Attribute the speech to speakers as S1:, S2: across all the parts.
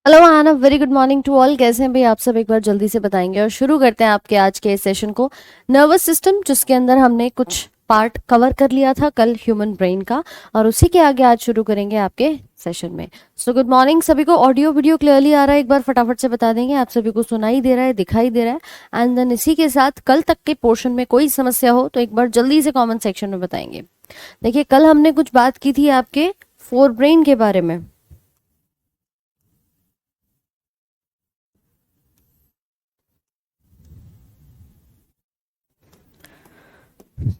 S1: Hello आना, very good morning to all. कैसे हैं भाई आप सब, एक बार जल्दी से बताएंगे और शुरू करते हैं आपके आज के सेशन को। नर्वस सिस्टम, जिसके अंदर हमने कुछ पार्ट कवर कर लिया था कल ह्यूमन ब्रेन का, और उसी के आगे आज शुरू करेंगे आपके सेशन में। सो गुड मॉर्निंग सभी को। ऑडियो वीडियो क्लियरली आ रहा है? एक बार फटाफट से बता देंगे। आप सभी को सुनाई दे रहा है, दिखाई दे रहा है? एंड देन इसी के साथ कल तक के पोर्शन में कोई समस्या हो तो एक बार जल्दी से कॉमेंट सेक्शन में बताएंगे। देखिए, कल हमने कुछ बात की थी आपके फोर ब्रेन के बारे में।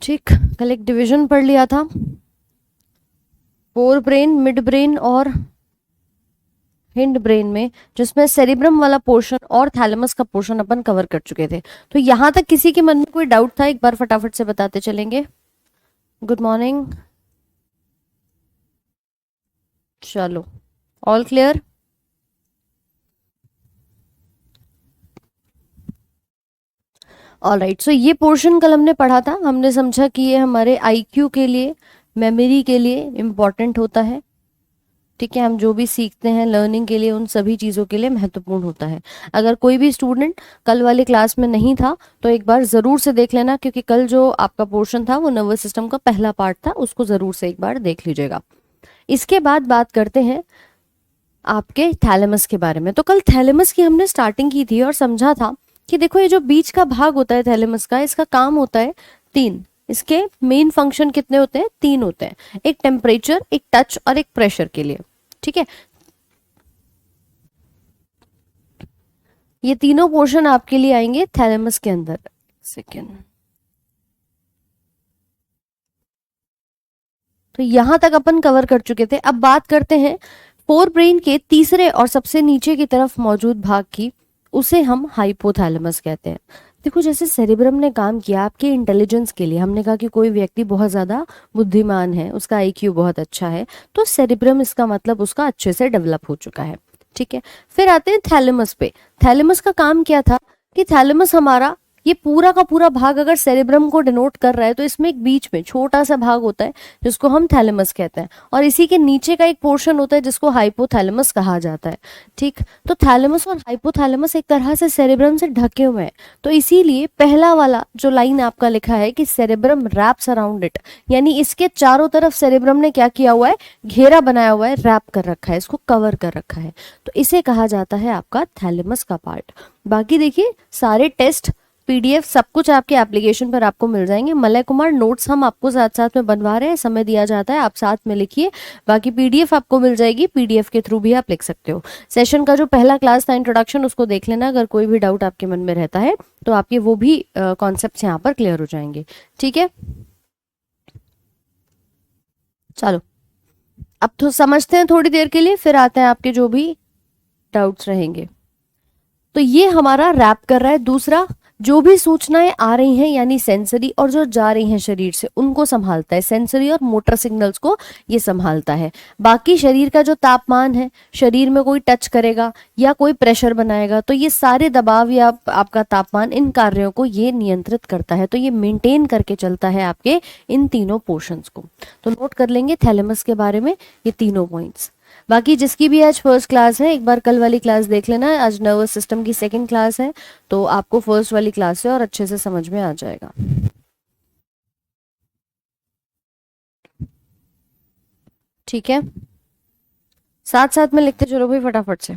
S1: ठीक, कल एक डिवीजन पढ़ लिया था, फोर ब्रेन, मिड ब्रेन और हिंड ब्रेन में, जिसमें सेरिब्रम वाला पोर्शन और थैलेमस का पोर्शन अपन कवर कर चुके थे। तो यहां तक किसी के मन में कोई डाउट था? एक बार फटाफट से बताते चलेंगे। Good morning. चलो, all clear. All right. So ये पोर्शन कल हमने पढ़ा था, हमने समझा कि ये हमारे आईक्यू के लिए, मेमोरी के लिए इम्पॉर्टेंट होता है। ठीक है, हम जो भी सीखते हैं लर्निंग के लिए, उन सभी चीज़ों के लिए महत्वपूर्ण होता है। अगर कोई भी स्टूडेंट कल वाली क्लास में नहीं था तो एक बार ज़रूर से देख लेना, क्योंकि कल जो आपका पोर्शन था वो नर्वस सिस्टम का पहला पार्ट था, उसको ज़रूर से एक बार देख लीजिएगा। इसके बाद बात करते हैं आपके थैलेमस के बारे में। तो कल थैलेमस की हमने स्टार्टिंग की थी और समझा था कि देखो, ये जो बीच का भाग होता है थैलेमस का, इसका काम होता है तीन। इसके मेन फंक्शन कितने होते हैं? तीन होते हैं। एक टेम्परेचर, एक टच और एक प्रेशर के लिए। ठीक है, ये तीनों पोर्शन आपके लिए आएंगे थैलेमस के अंदर। सेकेंड। तो यहां तक अपन कवर कर चुके थे। अब बात करते हैं फोर ब्रेन के तीसरे और सबसे नीचे की तरफ मौजूद भाग की। उसे हम हाइपोथैलेमस कहते हैं। देखो, जैसे सेरिब्रम ने काम किया आपके इंटेलिजेंस के लिए, हमने कहा कि कोई व्यक्ति बहुत ज्यादा बुद्धिमान है, उसका आईक्यू बहुत अच्छा है, तो सेरिब्रम इसका मतलब उसका अच्छे से डेवलप हो चुका है। ठीक है, फिर आते हैं थैलेमस पे। थैलेमस का काम क्या था कि थैलेमस हमारा ये पूरा का पूरा भाग अगर सेरेब्रम को डिनोट कर रहा है तो इसमें एक बीच में छोटा सा भाग होता है जिसको हम थैलेमस कहते हैं, और इसी के नीचे का एक पोर्शन होता है जिसको हाइपोथैलेमस कहा जाता है। ठीक, तो थैलेमस और हाइपोथैलेमस एक तरह से सेरेब्रम से ढके हुए हैं। तो इसीलिए पहला वाला जो लाइन आपका लिखा है कि सेरेब्रम रैप्स अराउंड इट, यानी इसके चारों तरफ सेरेब्रम ने क्या किया हुआ है? घेरा बनाया हुआ है, रैप कर रखा है, इसको कवर कर रखा है। तो इसे कहा जाता है आपका थैलेमस का पार्ट। बाकी देखिए, सारे टेस्ट, पीडीएफ, सब कुछ आपके एप्लीकेशन पर आपको मिल जाएंगे। मलय कुमार, नोट्स हम आपको साथ साथ में बनवा रहे हैं, समय दिया जाता है, आप साथ में लिखिए। बाकी पीडीएफ आपको मिल जाएगी, पीडीएफ के थ्रू भी आप लिख सकते हो। सेशन का जो पहला क्लास था इंट्रोडक्शन, उसको देख लेना। अगर कोई भी डाउट आपके मन में रहता है तो आपके वो भी कॉन्सेप्ट यहाँ पर क्लियर हो जाएंगे। ठीक है, चलो, अब तो समझते हैं थोड़ी देर के लिए, फिर आते हैं आपके जो भी डाउट्स रहेंगे। तो ये हमारा रैप कर रहा है। दूसरा, जो भी सूचनाएं आ रही हैं यानी सेंसरी, और जो जा रही हैं शरीर से, उनको संभालता है। सेंसरी और मोटर सिग्नल्स को ये संभालता है। बाकी शरीर का जो तापमान है, शरीर में कोई टच करेगा या कोई प्रेशर बनाएगा तो ये सारे दबाव या आपका तापमान, इन कार्यों को ये नियंत्रित करता है। तो ये मेंटेन करके चलता है आपके इन तीनों पोर्शंस को। तो नोट कर लेंगे थैलेमस के बारे में ये तीनों पॉइंट्स। बाकी जिसकी भी आज फर्स्ट क्लास है, एक बार कल वाली क्लास देख लेना। आज नर्वस सिस्टम की सेकंड क्लास है, तो आपको फर्स्ट वाली क्लास से और अच्छे से समझ में आ जाएगा। ठीक है, साथ साथ में लिखते चलो भाई फटाफट से।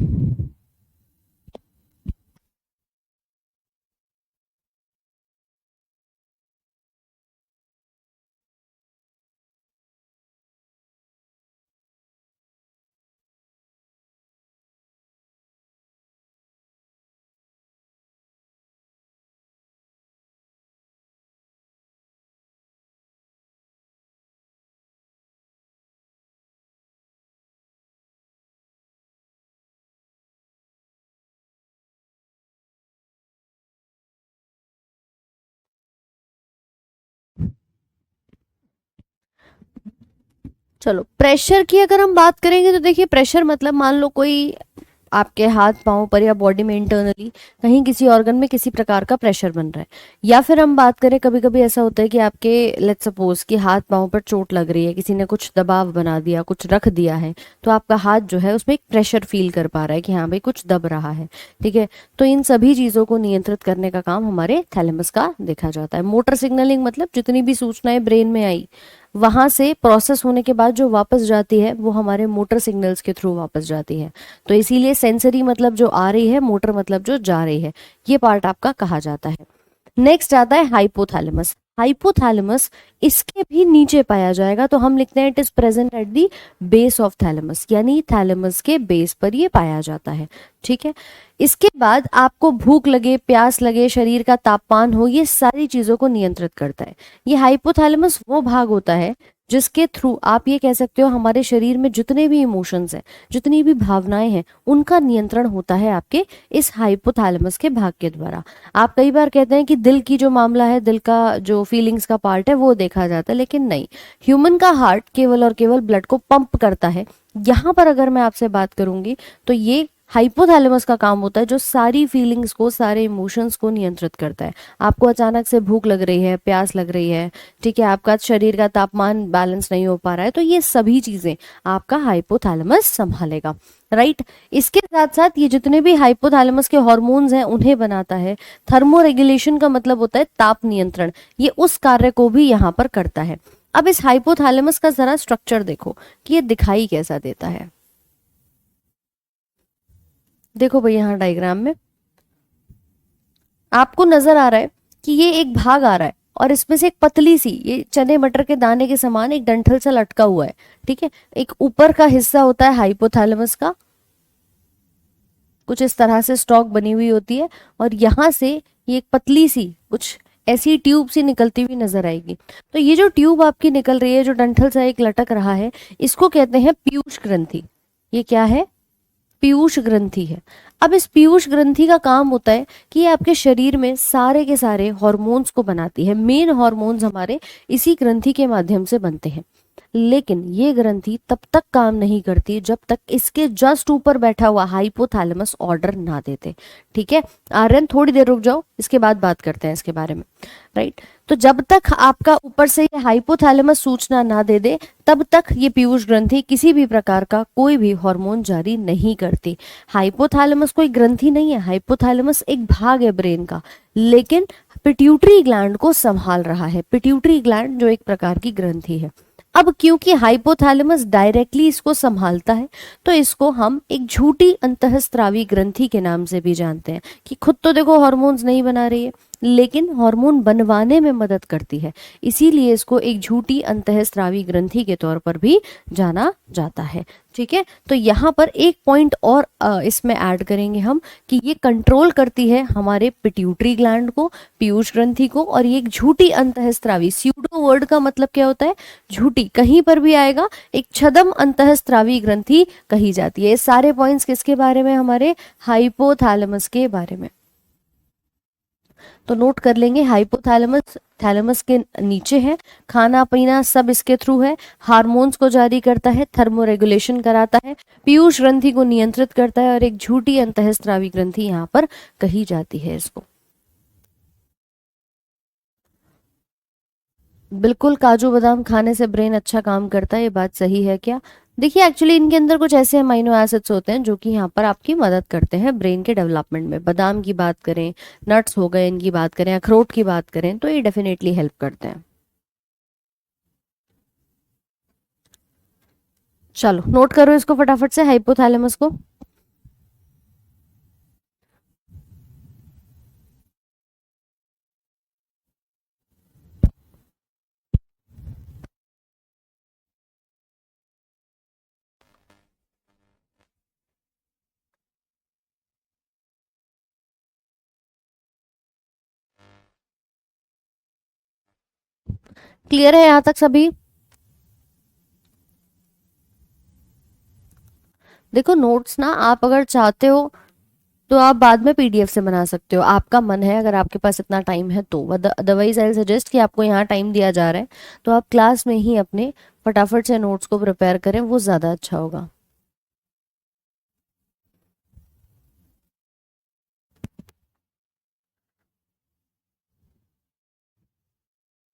S1: चलो, प्रेशर की अगर हम बात करेंगे तो देखिए, प्रेशर मतलब मान लो कोई आपके हाथ पांव पर या बॉडी में इंटरनली कहीं किसी ऑर्गन में किसी प्रकार का प्रेशर बन रहा है। या फिर हम बात करें, कभी कभी ऐसा होता है कि आपके लेट्स सपोज कि हाथ पांव पर चोट लग रही है, किसी ने कुछ दबाव बना दिया, कुछ रख दिया है, तो आपका हाथ जो है उसमें एक प्रेशर फील कर पा रहा है कि हाँ भाई कुछ दब रहा है। ठीक है, तो इन सभी चीजों को नियंत्रित करने का काम हमारे थैलेमस का देखा जाता है। मोटर सिग्नलिंग मतलब जितनी भी सूचनाएं ब्रेन में आई, वहां से प्रोसेस होने के बाद जो वापस जाती है वो हमारे मोटर सिग्नल्स के थ्रू वापस जाती है। तो इसीलिए सेंसरी मतलब जो आ रही है, मोटर मतलब जो जा रही है, ये पार्ट आपका कहा जाता है। नेक्स्ट आता है हाइपोथैलेमस। हाइपोथैलेमस इसके भी नीचे पाया जाएगा, तो हम लिखते हैं it is present at the base of thalamus, यानी थैलेमस के बेस पर ये पाया जाता है। ठीक है, इसके बाद आपको भूख लगे, प्यास लगे, शरीर का तापमान हो, ये सारी चीजों को नियंत्रित करता है। ये हाइपोथैलेमस वो भाग होता है जिसके थ्रू आप ये कह सकते हो हमारे शरीर में जितने भी इमोशंस हैं, जितनी भी भावनाएं हैं, उनका नियंत्रण होता है आपके इस हाइपोथैलेमस के भाग के द्वारा। आप कई बार कहते हैं कि दिल की जो मामला है, दिल का जो फीलिंग्स का पार्ट है वो देखा जाता है, लेकिन नहीं, ह्यूमन का हार्ट केवल और केवल ब्लड को पंप करता है। यहाँ पर अगर मैं आपसे बात करूंगी तो ये हाइपोथैलेमस का काम होता है जो सारी फीलिंग्स को, सारे इमोशंस को नियंत्रित करता है। आपको अचानक से भूख लग रही है, प्यास लग रही है, ठीक है, आपका शरीर का तापमान बैलेंस नहीं हो पा रहा है, तो ये सभी चीजें आपका हाइपोथैलेमस संभालेगा। राइट, इसके साथ साथ ये जितने भी हाइपोथैलेमस के हॉर्मोन्स हैं उन्हें बनाता है। थर्मो रेगुलेशन का मतलब होता है ताप नियंत्रण, ये उस कार्य को भी यहाँ पर करता है। अब इस हाइपोथैलेमस का जरा स्ट्रक्चर देखो कि ये दिखाई कैसा देता है। देखो भाई, यहाँ डायग्राम में आपको नजर आ रहा है कि ये एक भाग आ रहा है और इसमें से एक पतली सी, ये चने मटर के दाने के समान एक डंठल सा लटका हुआ है। ठीक है, एक ऊपर का हिस्सा होता है हाइपोथैलेमस का, कुछ इस तरह से स्टॉक बनी हुई होती है, और यहाँ से ये एक पतली सी कुछ ऐसी ट्यूब सी निकलती हुई नजर आएगी। तो ये जो ट्यूब आपकी निकल रही है, जो डंठल सा एक लटक रहा है, इसको कहते हैं पीयूष ग्रंथि। ये क्या है? पीयूष ग्रंथि है। अब इस पीयूष ग्रंथि का काम होता है कि ये आपके शरीर में सारे के सारे हॉर्मोन्स को बनाती है। मेन हॉर्मोन्स हमारे इसी ग्रंथि के माध्यम से बनते हैं, लेकिन ये ग्रंथि तब तक काम नहीं करती जब तक इसके जस्ट ऊपर बैठा हुआ हाइपोथैलेमस ऑर्डर ना देते। ठीक है, आर्यन थोड़ी देर रुक जाओ, इसके बाद बात करते हैं इसके बारे में। राइट, तो जब तक आपका ऊपर से ये हाइपोथैलेमस सूचना ना दे दे, तब तक ये पीयूष ग्रंथि किसी भी प्रकार का कोई भी हार्मोन जारी नहीं करती। हाइपोथैलेमस कोई ग्रंथि नहीं है, हाइपोथैलेमस एक भाग है ब्रेन का, लेकिन पिट्यूटरी ग्लैंड को संभाल रहा है। पिट्यूटरी ग्लैंड जो एक प्रकार की ग्रंथि है। अब क्योंकि हाइपोथैलेमस डायरेक्टली इसको संभालता है, तो इसको हम एक झूठी अंतःस्रावी ग्रंथि के नाम से भी जानते हैं कि खुद तो देखो हार्मोन्स नहीं बना रही है, लेकिन हार्मोन बनवाने में मदद करती है। इसीलिए इसको एक झूठी अंतःस्रावी ग्रंथि के तौर पर भी जाना जाता है। ठीक है, तो यहाँ पर एक पॉइंट और इसमें ऐड करेंगे हम कि ये कंट्रोल करती है हमारे पिट्यूटरी ग्लैंड को, पीयूष ग्रंथि को, और ये एक झूठी अंतःस्रावी, स्यूडो वर्ड का मतलब क्या होता है? झूठी, कहीं पर भी आएगा, एक छद्म अंतःस्रावी ग्रंथि कही जाती है। ये सारे पॉइंट्स किसके बारे में? हमारे हाइपोथैलेमस के बारे में। तो नोट कर लेंगे, हाइपोथैलेमस थैलेमस के नीचे है, खाना पीना सब इसके थ्रू है, हार्मोन्स को जारी करता है, थर्मो रेगुलेशन कराता है, पीयूष ग्रंथि को नियंत्रित करता है, और एक झूठी अंतःस्रावी ग्रंथि यहाँ पर कही जाती है इसको। बिल्कुल, काजू बादाम खाने से ब्रेन अच्छा काम करता है, ये बात सही है क्या? देखिए, एक्चुअली इनके अंदर कुछ ऐसे अमाइनो एसिड्स होते हैं जो कि यहाँ पर आपकी मदद करते हैं ब्रेन के डेवलपमेंट में। बादाम की बात करें, नट्स हो गए इनकी बात करें, अखरोट की बात करें, तो ये डेफिनेटली हेल्प करते हैं। चलो नोट करो इसको फटाफट से, हाइपोथैलेमस को। क्लियर है यहाँ तक सभी? देखो, नोट्स ना आप अगर चाहते हो तो आप बाद में पीडीएफ से बना सकते हो, आपका मन है, अगर आपके पास इतना टाइम है तो। अदरवाइज आई सजेस्ट कि आपको यहाँ टाइम दिया जा रहा है तो आप क्लास में ही अपने फटाफट से नोट्स को प्रिपेयर करें, वो ज़्यादा अच्छा होगा।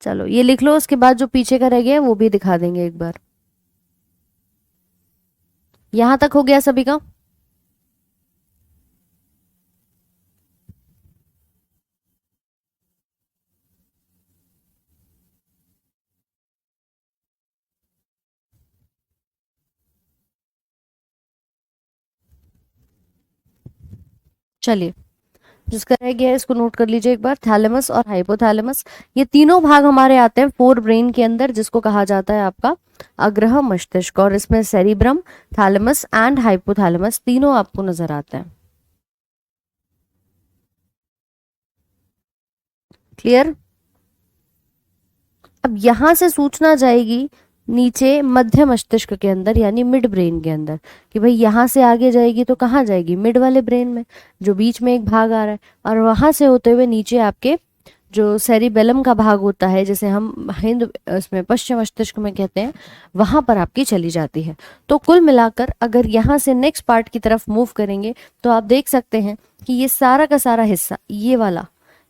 S1: चलो ये लिख लो, उसके बाद जो पीछे का रह गया है वो भी दिखा देंगे एक बार। यहां तक हो गया सभी का? चलिए, जिसका रह गया है इसको नोट कर लीजिए एक बार। थैलेमस और हाइपोथैलेमस, ये तीनों भाग हमारे आते हैं फोर ब्रेन के अंदर, जिसको कहा जाता है आपका अग्रह मस्तिष्क। और इसमें सेरिब्रम, थैलेमस एंड हाइपोथैलेमस तीनों आपको नजर आते हैं। क्लियर? अब यहां से सूचना जाएगी नीचे मध्य मस्तिष्क के अंदर, यानी मिड ब्रेन के अंदर, कि भाई यहां से आगे जाएगी तो कहाँ जाएगी? मिड वाले ब्रेन में, जो बीच में एक भाग आ रहा है। और वहां से होते हुए नीचे आपके जो सेरिबेलम का भाग होता है, जिसे हम हिंद इसमें पश्चिम मस्तिष्क में कहते हैं, वहां पर आपकी चली जाती है। तो कुल मिलाकर अगर यहाँ से नेक्स्ट पार्ट की तरफ मूव करेंगे तो आप देख सकते हैं कि ये सारा का सारा हिस्सा, ये वाला,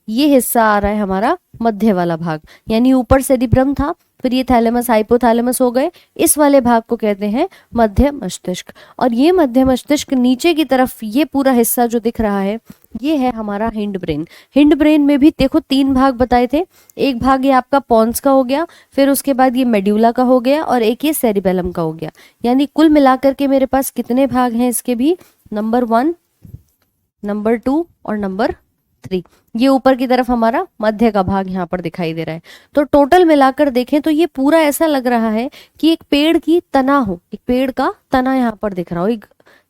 S1: ये हिस्सा आ रहा है हमारा मध्य वाला भाग, यानी ऊपर सेरिब्रम था, फिर ये थैलेमस हाइपोथैलेमस हो गए, इस वाले भाग को कहते हैं मध्य मस्तिष्क। और ये मध्य मस्तिष्क नीचे की तरफ ये पूरा हिस्सा जो दिख रहा है, ये है हमारा हिंड ब्रेन। हिंड ब्रेन में भी देखो तीन भाग बताए थे, एक भाग ये आपका पॉन्स का हो गया, फिर उसके बाद ये मेड्यूला का हो गया, और एक ये सेरिबेलम का हो गया। यानी कुल मिलाकर के मेरे पास कितने भाग हैं इसके भी? नंबर 1, नंबर 2 और नंबर 3। ये ऊपर की तरफ हमारा मध्य का भाग यहाँ पर दिखाई दे रहा है। तो टोटल मिलाकर देखें तो ये पूरा ऐसा लग रहा है कि एक पेड़ की तना हो, एक पेड़ का तना यहाँ पर दिख रहा हो, एक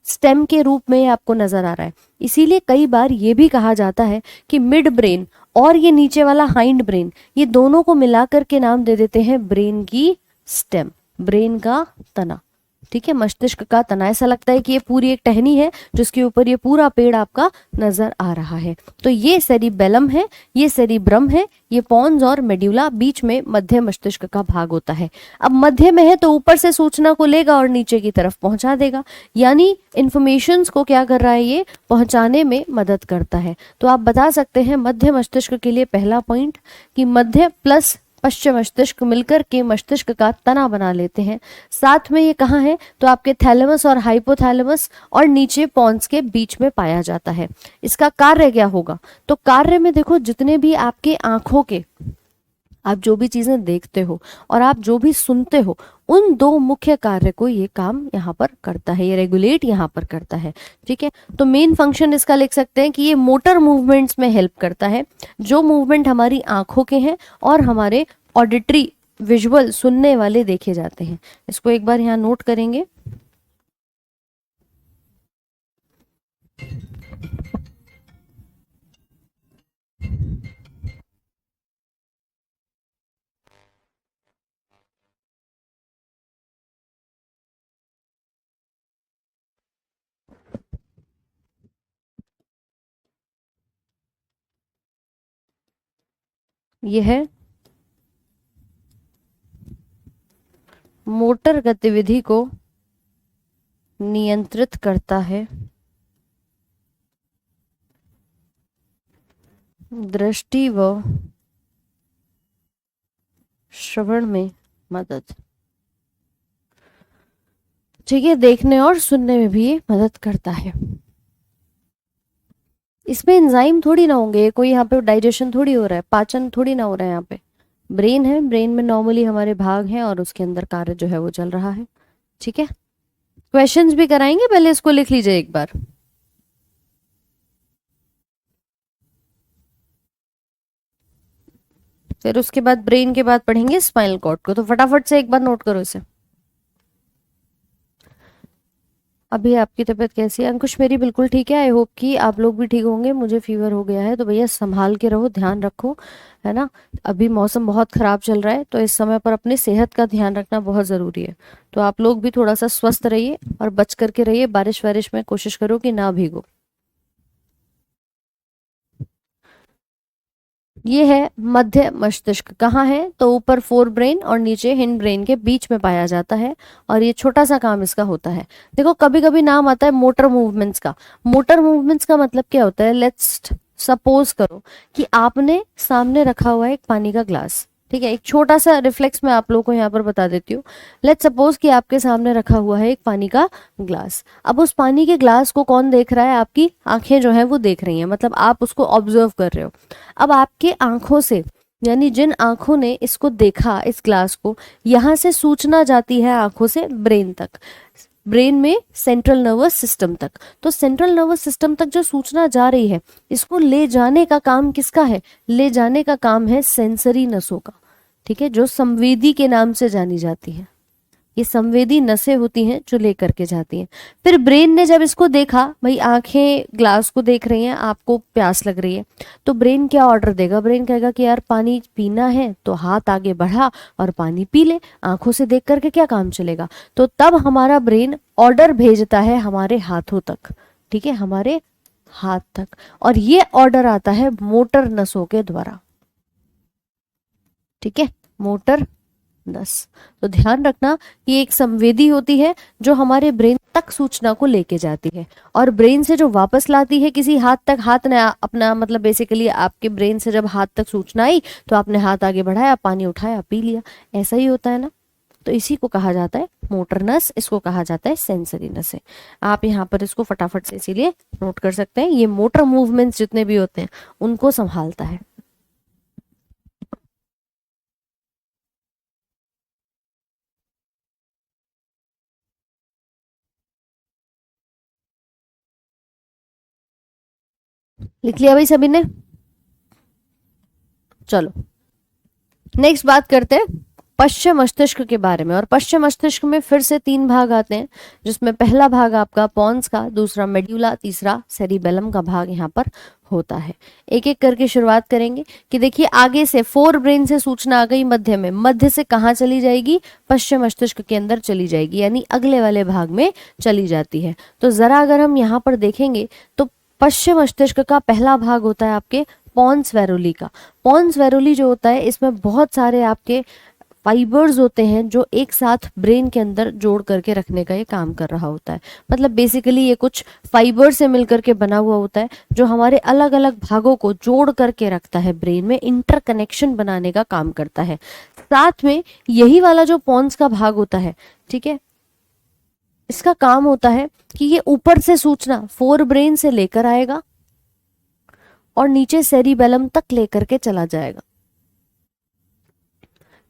S1: स्टेम के रूप में आपको नजर आ रहा है। इसीलिए कई बार ये भी कहा जाता है कि मिड ब्रेन और ये नीचे वाला हाइंड ब्रेन, ये दोनों को मिलाकर के नाम दे देते हैं ब्रेन की स्टेम, ब्रेन का तना। ठीक है, मस्तिष्क का तना। ऐसा लगता है कि ये पूरी एक टहनी है जिसके ऊपर ये पूरा पेड़ आपका नजर आ रहा है। तो ये सेरिबेलम है, ये सेरिब्रम है, ये पॉन्स और मेड्यूला, बीच में मध्य मस्तिष्क का भाग होता है। अब मध्य में है तो ऊपर से सूचना को लेगा और नीचे की तरफ पहुंचा देगा, यानी इंफॉर्मेशंस को क्या कर रहा है? ये पहुंचाने में मदद करता है। तो आप बता सकते हैं मध्य मस्तिष्क के लिए पहला पॉइंट कि मध्य प्लस पश्चिम मस्तिष्क मिलकर के मस्तिष्क का तना बना लेते हैं। साथ में ये कहाँ है? तो आपके थैलेमस और हाइपोथैलेमस और नीचे पॉन्स के बीच में पाया जाता है। इसका कार्य क्या होगा? तो कार्य में देखो, जितने भी आपके आंखों के, आप जो भी चीजें देखते हो और आप जो भी सुनते हो, उन दो मुख्य कार्य को ये काम यहाँ पर करता है, ये रेगुलेट यहाँ पर करता है। ठीक है, तो मेन फंक्शन इसका लिख सकते हैं कि ये मोटर मूवमेंट्स में हेल्प करता है, जो मूवमेंट हमारी आंखों के हैं और हमारे ऑडिटरी विजुअल सुनने वाले देखे जाते हैं। इसको एक बार यहाँ नोट करेंगे। यह है मोटर गतिविधि को नियंत्रित करता है, दृष्टि व श्रवण में मदद। ठीक है, देखने और सुनने में भी ये मदद करता है। इसमें एंजाइम थोड़ी ना होंगे, कोई यहाँ पे डाइजेशन थोड़ी हो रहा है, पाचन थोड़ी ना हो रहा है। यहाँ पे ब्रेन है, ब्रेन में नॉर्मली हमारे भाग हैं और उसके अंदर कार्य जो है वो चल रहा है। ठीक है, क्वेश्चंस भी कराएंगे, पहले इसको लिख लीजिए एक बार। फिर उसके बाद ब्रेन के बाद पढ़ेंगे स्पाइनल कॉर्ड को, तो फटाफट से एक बार नोट करो इसे। अभी आपकी तबीयत कैसी है? अंकुश मेरी बिल्कुल ठीक है, आई होप कि आप लोग भी ठीक होंगे। मुझे फीवर हो गया है, तो भैया संभाल के रहो, ध्यान रखो, है ना। अभी मौसम बहुत खराब चल रहा है, तो इस समय पर अपनी सेहत का ध्यान रखना बहुत ज़रूरी है। तो आप लोग भी थोड़ा सा स्वस्थ रहिए और बच करके रहिए, बारिश वारिश में कोशिश करो कि ना भीगो। ये है मध्य मस्तिष्क, कहाँ है? तो ऊपर फोर ब्रेन और नीचे हिंड ब्रेन के बीच में पाया जाता है, और ये छोटा सा काम इसका होता है। देखो कभी कभी नाम आता है मोटर मूवमेंट्स का। मोटर मूवमेंट्स का मतलब क्या होता है? लेट्स सपोज करो कि आपने सामने रखा हुआ है एक पानी का ग्लास, ठीक है, एक छोटा सा रिफ्लेक्स मैं आप लोगों को यहाँ पर बता देती हूँ। लेट्स सपोज कि आपके सामने रखा हुआ है एक पानी का ग्लास। अब उस पानी के ग्लास को कौन देख रहा है? आपकी आंखें जो है वो देख रही हैं, मतलब आप उसको ऑब्जर्व कर रहे हो। अब आपके आंखों से, यानी जिन आंखों ने इसको देखा, इस ग्लास को, यहाँ से सूचना जाती है आंखों से ब्रेन तक, ब्रेन में सेंट्रल नर्वस सिस्टम तक। तो सेंट्रल नर्वस सिस्टम तक जो सूचना जा रही है, इसको ले जाने का काम किसका है? ले जाने का काम है सेंसरी नसों का, ठीक है, जो संवेदी के नाम से जानी जाती है। ये संवेदी नसें होती हैं जो लेकर के जाती हैं। फिर ब्रेन ने जब इसको देखा, भाई आंखें ग्लास को देख रही हैं, आपको प्यास लग रही है, तो ब्रेन क्या ऑर्डर देगा? ब्रेन कहेगा कि यार पानी पीना है, तो हाथ आगे बढ़ा और पानी पी ले। आंखों से देख करके क्या काम चलेगा? तो तब हमारा ब्रेन ऑर्डर भेजता है हमारे हाथों तक, ठीक है, हमारे हाथ तक, और ये ऑर्डर आता है मोटर नसों के द्वारा, ठीक है, मोटर नस। तो ध्यान रखना कि एक संवेदी होती है जो हमारे ब्रेन तक सूचना को लेके जाती है, और ब्रेन से जो वापस लाती है किसी हाथ तक। हाथ ने अपना मतलब बेसिकली आपके ब्रेन से जब हाथ तक सूचना आई तो आपने हाथ आगे बढ़ाया, पानी उठाया, पी लिया, ऐसा ही होता है ना। तो इसी को कहा जाता है मोटर नस, इसको कहा जाता है सेंसरी नस। आप यहाँ पर इसको फटाफट से इसीलिए नोट कर सकते हैं, ये मोटर मूवमेंट्स जितने भी होते हैं उनको संभालता है। लिख लिया भाई सभी ने? चलो नेक्स्ट बात करते हैं पश्चिम मस्तिष्क के बारे में। और पश्चिम मस्तिष्क में फिर से 3 भाग आते हैं, जिसमें पहला भाग आपका पॉन्स का, दूसरा मेड्यूला, तीसरा सेरिबेलम का भाग यहाँ पर होता है। एक एक करके शुरुआत करेंगे कि देखिए आगे से फोर ब्रेन से सूचना आ गई मध्य में, मध्य से कहाँ चली जाएगी? पश्चिम मस्तिष्क के अंदर चली जाएगी, यानी अगले वाले भाग में चली जाती है। तो जरा अगर हम यहाँ पर देखेंगे तो पश्चिम मस्तिष्क का पहला भाग होता है आपके पॉन्स वेरोली का। पॉन्स वेरोली जो होता है, इसमें बहुत सारे आपके फाइबर्स होते हैं जो एक साथ ब्रेन के अंदर जोड़ करके रखने का ये काम कर रहा होता है। मतलब बेसिकली ये कुछ फाइबर से मिलकर के बना हुआ होता है जो हमारे अलग अलग भागों को जोड़ करके रखता है, ब्रेन में इंटरकनेक्शन बनाने का काम करता है। साथ में यही वाला जो पॉन्स का भाग होता है, ठीक है, इसका काम होता है कि ये ऊपर से सूचना फोर ब्रेन से लेकर आएगा और नीचे सेरिबेलम तक लेकर के चला जाएगा।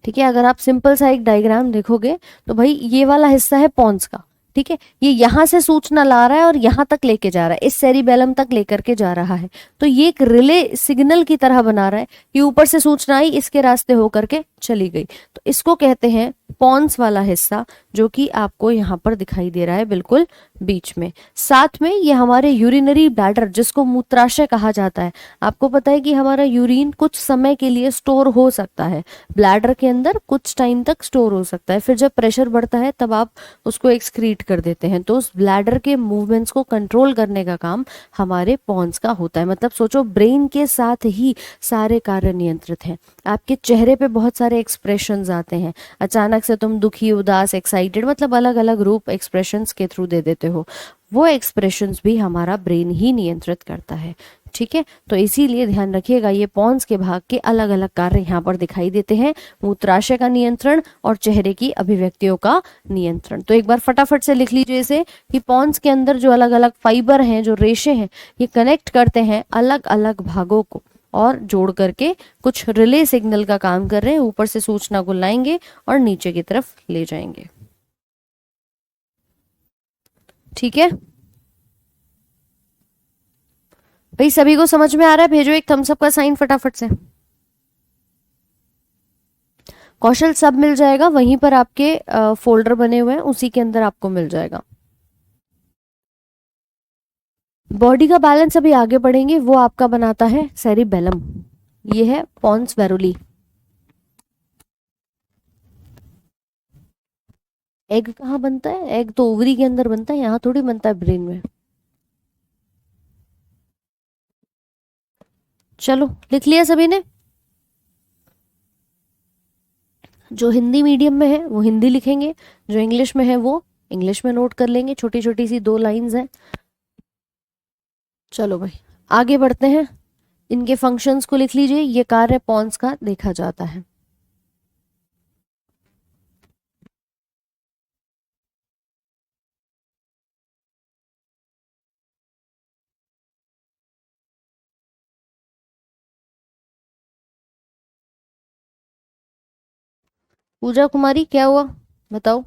S1: ठीक है, अगर आप सिंपल सा एक डायग्राम देखोगे तो भाई ये वाला हिस्सा है पॉन्स का, ठीक है, ये यहां से सूचना ला रहा है और यहां तक लेके जा रहा है, इस सेरिबेलम तक लेकर के जा रहा है। तो ये एक रिले सिग्नल की तरह बना रहा है कि ऊपर से सूचना आई, इसके रास्ते होकर के चली गई। तो इसको कहते हैं पॉन्स वाला हिस्सा, जो कि आपको यहाँ पर दिखाई दे रहा है बिल्कुल बीच में। साथ में ये हमारे यूरिनरी ब्लैडर, जिसको मूत्राशय कहा जाता है। आपको पता है कि हमारा यूरिन कुछ समय के लिए स्टोर हो सकता है ब्लैडर के अंदर, कुछ टाइम तक स्टोर हो सकता है, फिर जब प्रेशर बढ़ता है तब आप उसको एक्सक्रीट कर देते हैं। तो उस ब्लैडर के मूवमेंट्स को कंट्रोल करने का काम हमारे पॉन्स का होता है। मतलब सोचो ब्रेन के साथ ही सारे कार्य नियंत्रित हैं। आपके चेहरे पे बहुत सारे एक्सप्रेशंस आते हैं, अचानक से तुम दुखी, उदास, एक्साइटेड, मतलब अलग अलग रूप एक्सप्रेशंस के थ्रू दे देते हो, वो एक्सप्रेशंस भी हमारा ब्रेन ही नियंत्रित करता है। ठीक है, तो इसीलिए ध्यान रखिएगा ये पॉन्स के भाग के अलग अलग कार्य यहाँ पर दिखाई देते हैं, मूत्राशय का नियंत्रण और चेहरे की अभिव्यक्तियों का नियंत्रण। तो एक बार फटाफट से लिख लीजिए इसे कि पॉन्स के अंदर जो अलग अलग फाइबर हैं, जो रेशे हैं, ये कनेक्ट करते हैं अलग अलग भागों को और जोड़ करके कुछ रिले सिग्नल का काम कर रहे हैं, ऊपर से सूचना को लाएंगे और नीचे की तरफ ले जाएंगे। ठीक है भाई, सभी को समझ में आ रहा है? भेजो एक थम्स अप का साइन फटाफट से। कौशल सब मिल जाएगा वहीं पर, आपके फोल्डर बने हुए हैं उसी के अंदर आपको मिल जाएगा। बॉडी का बैलेंस अभी आगे बढ़ेंगे, वो आपका बनाता है सेरिबेलम। ये है पॉन्स वेरोली। एग कहाँ बनता है? एग तो ओवरी के अंदर बनता है, यहाँ थोड़ी बनता है ब्रेन में। चलो लिख लिया सभी ने? जो हिंदी मीडियम में है वो हिंदी लिखेंगे, जो इंग्लिश में है वो इंग्लिश में नोट कर लेंगे, छोटी छोटी सी 2 लाइंस हैं। चलो भाई आगे बढ़ते हैं, इनके फंक्शंस को लिख लीजिए। ये कार्य पॉन्स का देखा जाता है। पूजा कुमारी क्या हुआ, बताओ।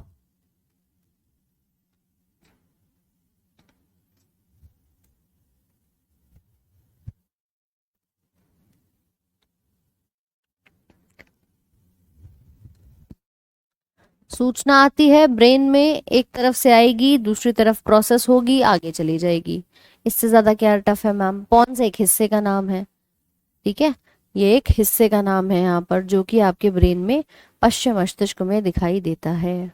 S1: सूचना आती है ब्रेन में, एक तरफ से आएगी, दूसरी तरफ प्रोसेस होगी, आगे चली जाएगी। इससे ज्यादा क्या टफ है मैम? पॉन्स एक हिस्से का नाम है, ठीक है, ये एक हिस्से का नाम है यहाँ पर, जो कि आपके ब्रेन में पश्चिम मस्तिष्क में दिखाई देता है।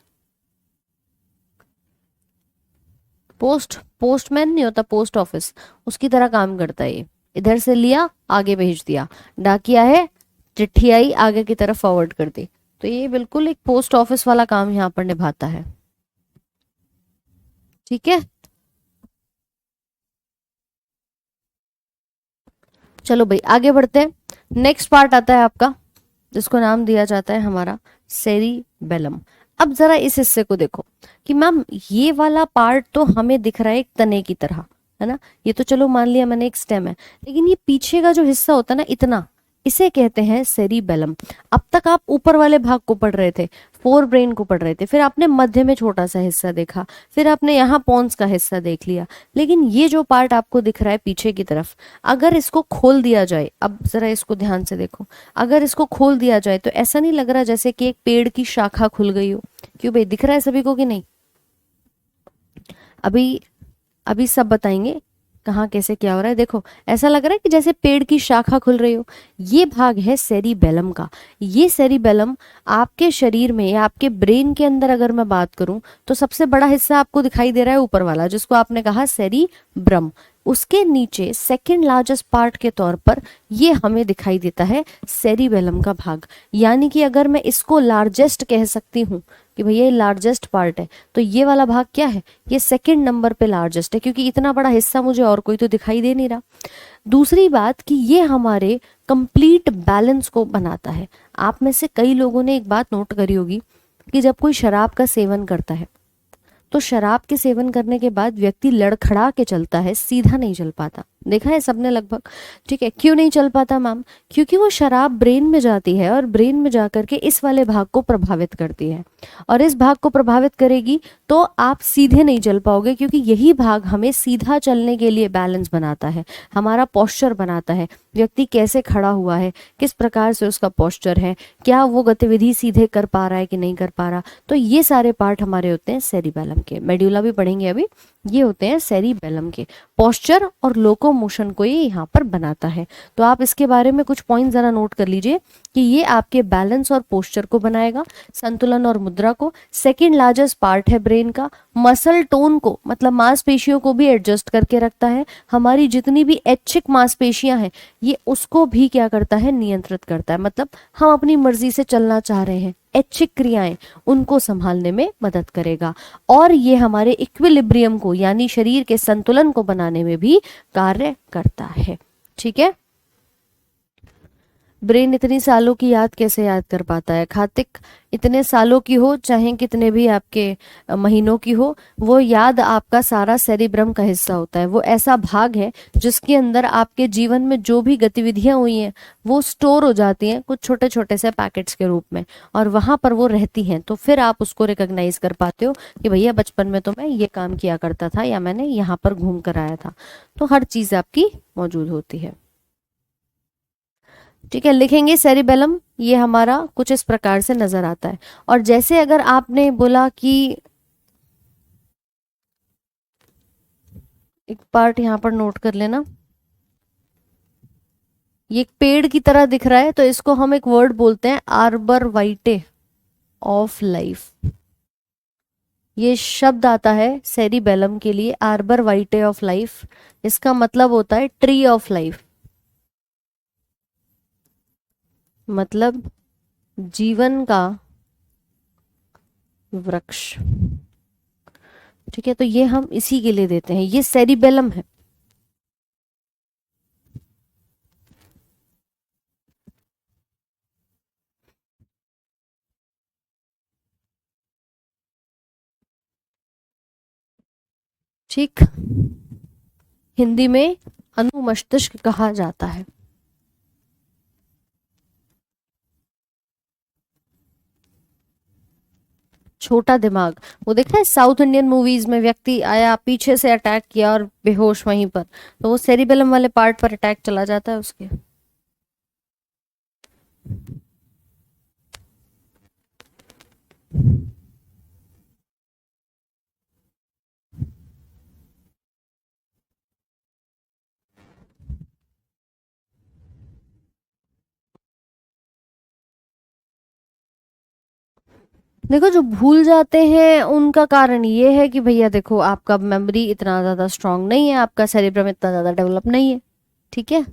S1: पोस्टमैन नहीं होता, पोस्ट ऑफिस, उसकी तरह काम करता है ये। इधर से लिया, आगे भेज दिया। डाकिया है, चिट्ठी आई, आगे की तरफ फॉरवर्ड कर दी। तो ये बिल्कुल एक पोस्ट ऑफिस वाला काम यहाँ पर निभाता है। ठीक है, चलो भाई आगे बढ़ते हैं। नेक्स्ट पार्ट आता है आपका, जिसको नाम दिया जाता है हमारा सेरिबेलम। अब जरा इस हिस्से को देखो कि मैम ये वाला पार्ट तो हमें दिख रहा है एक तने की तरह, है ना, ये तो चलो मान लिया मैंने एक स्टेम है, लेकिन ये पीछे का जो हिस्सा होता है ना इतना, इसे कहते हैं सेरिबेलम। अब तक आप ऊपर वाले भाग को पढ़ रहे थे, फोर ब्रेन को पढ़ रहे थे, फिर आपने मध्य में छोटा सा हिस्सा देखा, फिर आपने यहाँ पॉन्स का हिस्सा देख लिया, लेकिन ये जो पार्ट आपको दिख रहा है पीछे की तरफ, अगर इसको खोल दिया जाए, अब जरा इसको ध्यान से देखो, अगर इसको खोल दिया जाए तो ऐसा नहीं लग रहा जैसे कि एक पेड़ की शाखा खुल गई हो? क्यों भाई, दिख रहा है सभी को कि नहीं? अभी अभी सब बताएंगे कहाँ कैसे क्या हो रहा है। देखो ऐसा लग रहा है कि जैसे पेड़ की शाखा खुल रही हो। ये भाग है सेरिबेलम का। ये सेरिबेलम आपके शरीर में या आपके ब्रेन के अंदर अगर मैं बात करूं तो सबसे बड़ा हिस्सा आपको दिखाई दे रहा है ऊपर वाला, जिसको आपने कहा सेरिब्रम। उसके नीचे सेकंड लार्जेस्ट पार्ट के तौर पर ये हमें दिखाई देता है सेरिबेलम का भाग। यानी कि अगर मैं इसको लार्जेस्ट कह सकती हूँ कि भैया ये लार्जेस्ट पार्ट है, तो ये वाला भाग क्या है, ये सेकंड नंबर पे लार्जेस्ट है, क्योंकि इतना बड़ा हिस्सा मुझे और कोई तो दिखाई दे नहीं रहा। दूसरी बात कि ये हमारे कंप्लीट बैलेंस को बनाता है। आप में से कई लोगों ने एक बात नोट करी होगी कि जब कोई शराब का सेवन करता है तो शराब के सेवन करने के बाद व्यक्ति लड़खड़ा के चलता है, सीधा नहीं चल पाता। देखा है सबने लगभग, ठीक है। क्यों नहीं चल पाता मैम? क्योंकि वो शराब ब्रेन में जाती है और ब्रेन में जाकर के इस वाले भाग को प्रभावित करती है, और इस भाग को प्रभावित करेगी तो आप सीधे नहीं चल पाओगे, क्योंकि यही भाग हमें सीधा चलने के लिए बैलेंस बनाता है, हमारा पोस्चर बनाता है। व्यक्ति कैसे खड़ा हुआ है, किस प्रकार से उसका पोस्चर है, क्या वो गतिविधि सीधे कर पा रहा है कि नहीं कर पा रहा, तो ये सारे पार्ट हमारे होते हैं सेरिबेलम के। मेड्यूला भी पढ़ेंगे अभी। ये होते हैं सेरिबेलम के। पोस्चर और लोकोमोशन को ये यहाँ पर बनाता है। तो आप इसके बारे में कुछ पॉइंट जरा नोट कर लीजिए कि ये आपके बैलेंस और पोस्चर को बनाएगा, संतुलन और मुद्रा को। सेकंड लार्जेस्ट पार्ट है ब्रेन का। मसल टोन को, मतलब मांसपेशियों को भी एडजस्ट करके रखता है। हमारी जितनी भी ऐच्छिक मांसपेशियां हैं ये उसको भी क्या करता है, नियंत्रित करता है। मतलब हम अपनी मर्जी से चलना चाह रहे हैं, ऐच्छिक क्रियाएं, उनको संभालने में मदद करेगा। और ये हमारे इक्विलिब्रियम को, यानी शरीर के संतुलन को बनाने में भी कार्य करता है। ठीक है। ब्रेन इतनी सालों की याद कैसे याद कर पाता है? खातिक, इतने सालों की हो चाहे कितने भी आपके महीनों की हो, वो याद आपका सारा सेरिब्रम का हिस्सा होता है। वो ऐसा भाग है जिसके अंदर आपके जीवन में जो भी गतिविधियां हुई हैं वो स्टोर हो जाती हैं कुछ छोटे छोटे से पैकेट्स के रूप में, और वहां पर वो रहती हैं। तो फिर आप उसको रिकॉग्नाइज कर पाते हो कि भैया बचपन में तो मैं ये काम किया करता था, या मैंने यहाँ पर घूम कर आया था। तो हर चीज आपकी मौजूद होती है। ठीक है, लिखेंगे सेरिबेलम, ये हमारा कुछ इस प्रकार से नजर आता है। और जैसे अगर आपने बोला कि एक पार्ट यहाँ पर नोट कर लेना, ये एक पेड़ की तरह दिख रहा है, तो इसको हम एक वर्ड बोलते हैं आर्बर वाइटे ऑफ लाइफ। ये शब्द आता है सेरिबेलम के लिए, आर्बर वाइटे ऑफ लाइफ। इसका मतलब होता है ट्री ऑफ लाइफ, मतलब जीवन का वृक्ष। ठीक है, तो ये हम इसी के लिए देते हैं, ये सेरिबेलम है। ठीक, हिंदी में अनुमस्तिष्क कहा जाता है। छोटा दिमाग। वो देखा है साउथ इंडियन मूवीज में, व्यक्ति आया पीछे से अटैक किया और बेहोश वहीं पर, तो वो सेरिबेलम वाले पार्ट पर अटैक चला जाता है उसके। देखो जो भूल जाते हैं उनका कारण ये है कि भैया देखो आपका मेमोरी इतना ज्यादा स्ट्रांग नहीं है, आपका सेरिब्रम इतना ज्यादा डेवलप नहीं है। ठीक है।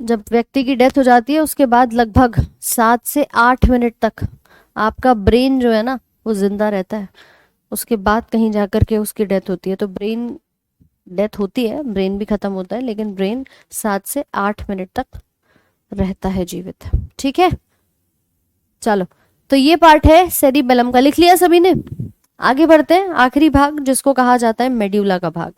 S1: जब व्यक्ति की डेथ हो जाती है उसके बाद लगभग 7 से 8 मिनट तक आपका ब्रेन जो है ना वो जिंदा रहता है। उसके बाद कहीं जाकर के उसकी डेथ होती है। तो ब्रेन डेथ होती है, ब्रेन भी खत्म होता है, लेकिन ब्रेन 7 से 8 मिनट तक रहता है जीवित। ठीक है। चलो, तो ये पार्ट है सेरिबेलम का, लिख लिया सभी ने। आगे बढ़ते हैं, आखिरी भाग जिसको कहा जाता है मेड्यूला का भाग।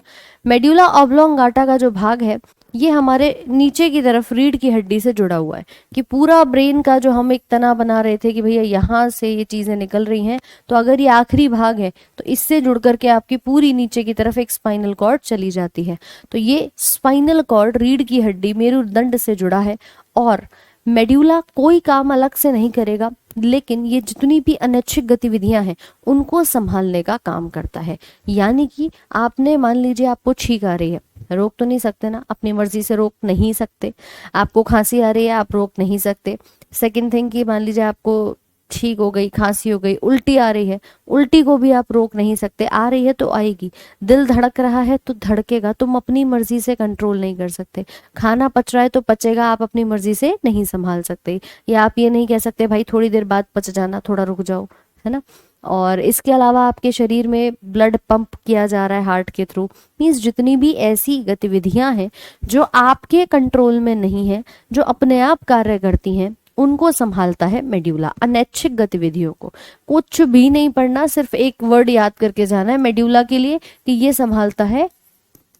S1: मेड्यूला ऑब्लोंगाटा का जो भाग है ये हमारे नीचे की तरफ रीढ़ की हड्डी से जुड़ा हुआ है। कि पूरा ब्रेन का जो हम एक तना बना रहे थे कि भैया यहाँ से ये चीजें निकल रही हैं, तो अगर ये आखिरी भाग है तो इससे जुड़ करके आपकी पूरी नीचे की तरफ एक स्पाइनल कॉर्ड चली जाती है। तो ये स्पाइनल कॉर्ड रीढ़ की हड्डी मेरुदंड से जुड़ा है। और मेड्यूला कोई काम अलग से नहीं करेगा, लेकिन ये जितनी भी अनैच्छिक गतिविधियां हैं उनको संभालने का काम करता है। यानी कि आपने मान लीजिए आपको छींक आ रही है, रोक तो नहीं सकते ना, अपनी मर्जी से रोक नहीं सकते। आपको खांसी आ रही है, आप रोक नहीं सकते। सेकंड थिंग कि मान लीजिए आपको छींक हो गई, खांसी हो गई, उल्टी आ रही है, उल्टी को भी आप रोक नहीं सकते, आ रही है तो आएगी। दिल धड़क रहा है तो धड़केगा, तुम अपनी मर्जी से कंट्रोल नहीं कर सकते। खाना पच रहा है तो पचेगा, आप अपनी मर्जी से नहीं संभाल सकते। या आप ये नहीं कह सकते भाई थोड़ी देर बाद पच जाना, थोड़ा रुक जाओ, है ना। और इसके अलावा आपके शरीर में ब्लड पंप किया जा रहा है हार्ट के थ्रू। मीन्स जितनी भी ऐसी गतिविधियां हैं जो आपके कंट्रोल में नहीं है, जो अपने आप कार्य करती हैं, उनको संभालता है मेड्यूला। अनैच्छिक गतिविधियों को कुछ भी नहीं पढ़ना, सिर्फ एक वर्ड याद करके जाना है मेड्यूला के लिए कि ये संभालता है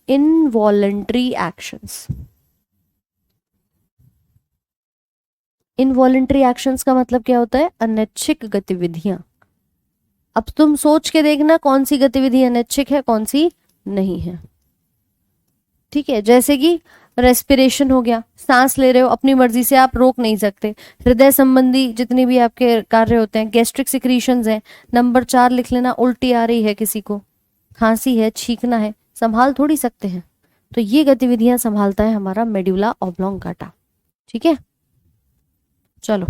S1: इनवॉलेंट्री एक्शंस। इनवॉलेंट्री एक्शंस का मतलब क्या होता है? अनैच्छिक गतिविधियां। अब तुम सोच के देखना कौन सी गतिविधि अनैच्छिक है, कौन सी नहीं है। ठीक है, जैसे कि रेस्पिरेशन हो गया, सांस ले रहे हो अपनी मर्जी से, आप रोक नहीं सकते। हृदय संबंधी जितने भी आपके कार्य होते हैं, गैस्ट्रिक सिक्रीशंस हैं। नंबर 4 लिख लेना, उल्टी आ रही है किसी को, खांसी है, छींकना है, संभाल थोड़ी सकते हैं। तो ये गतिविधियां संभालता है हमारा मेड्यूला ऑब्लोंगाटा। ठीक है, चलो।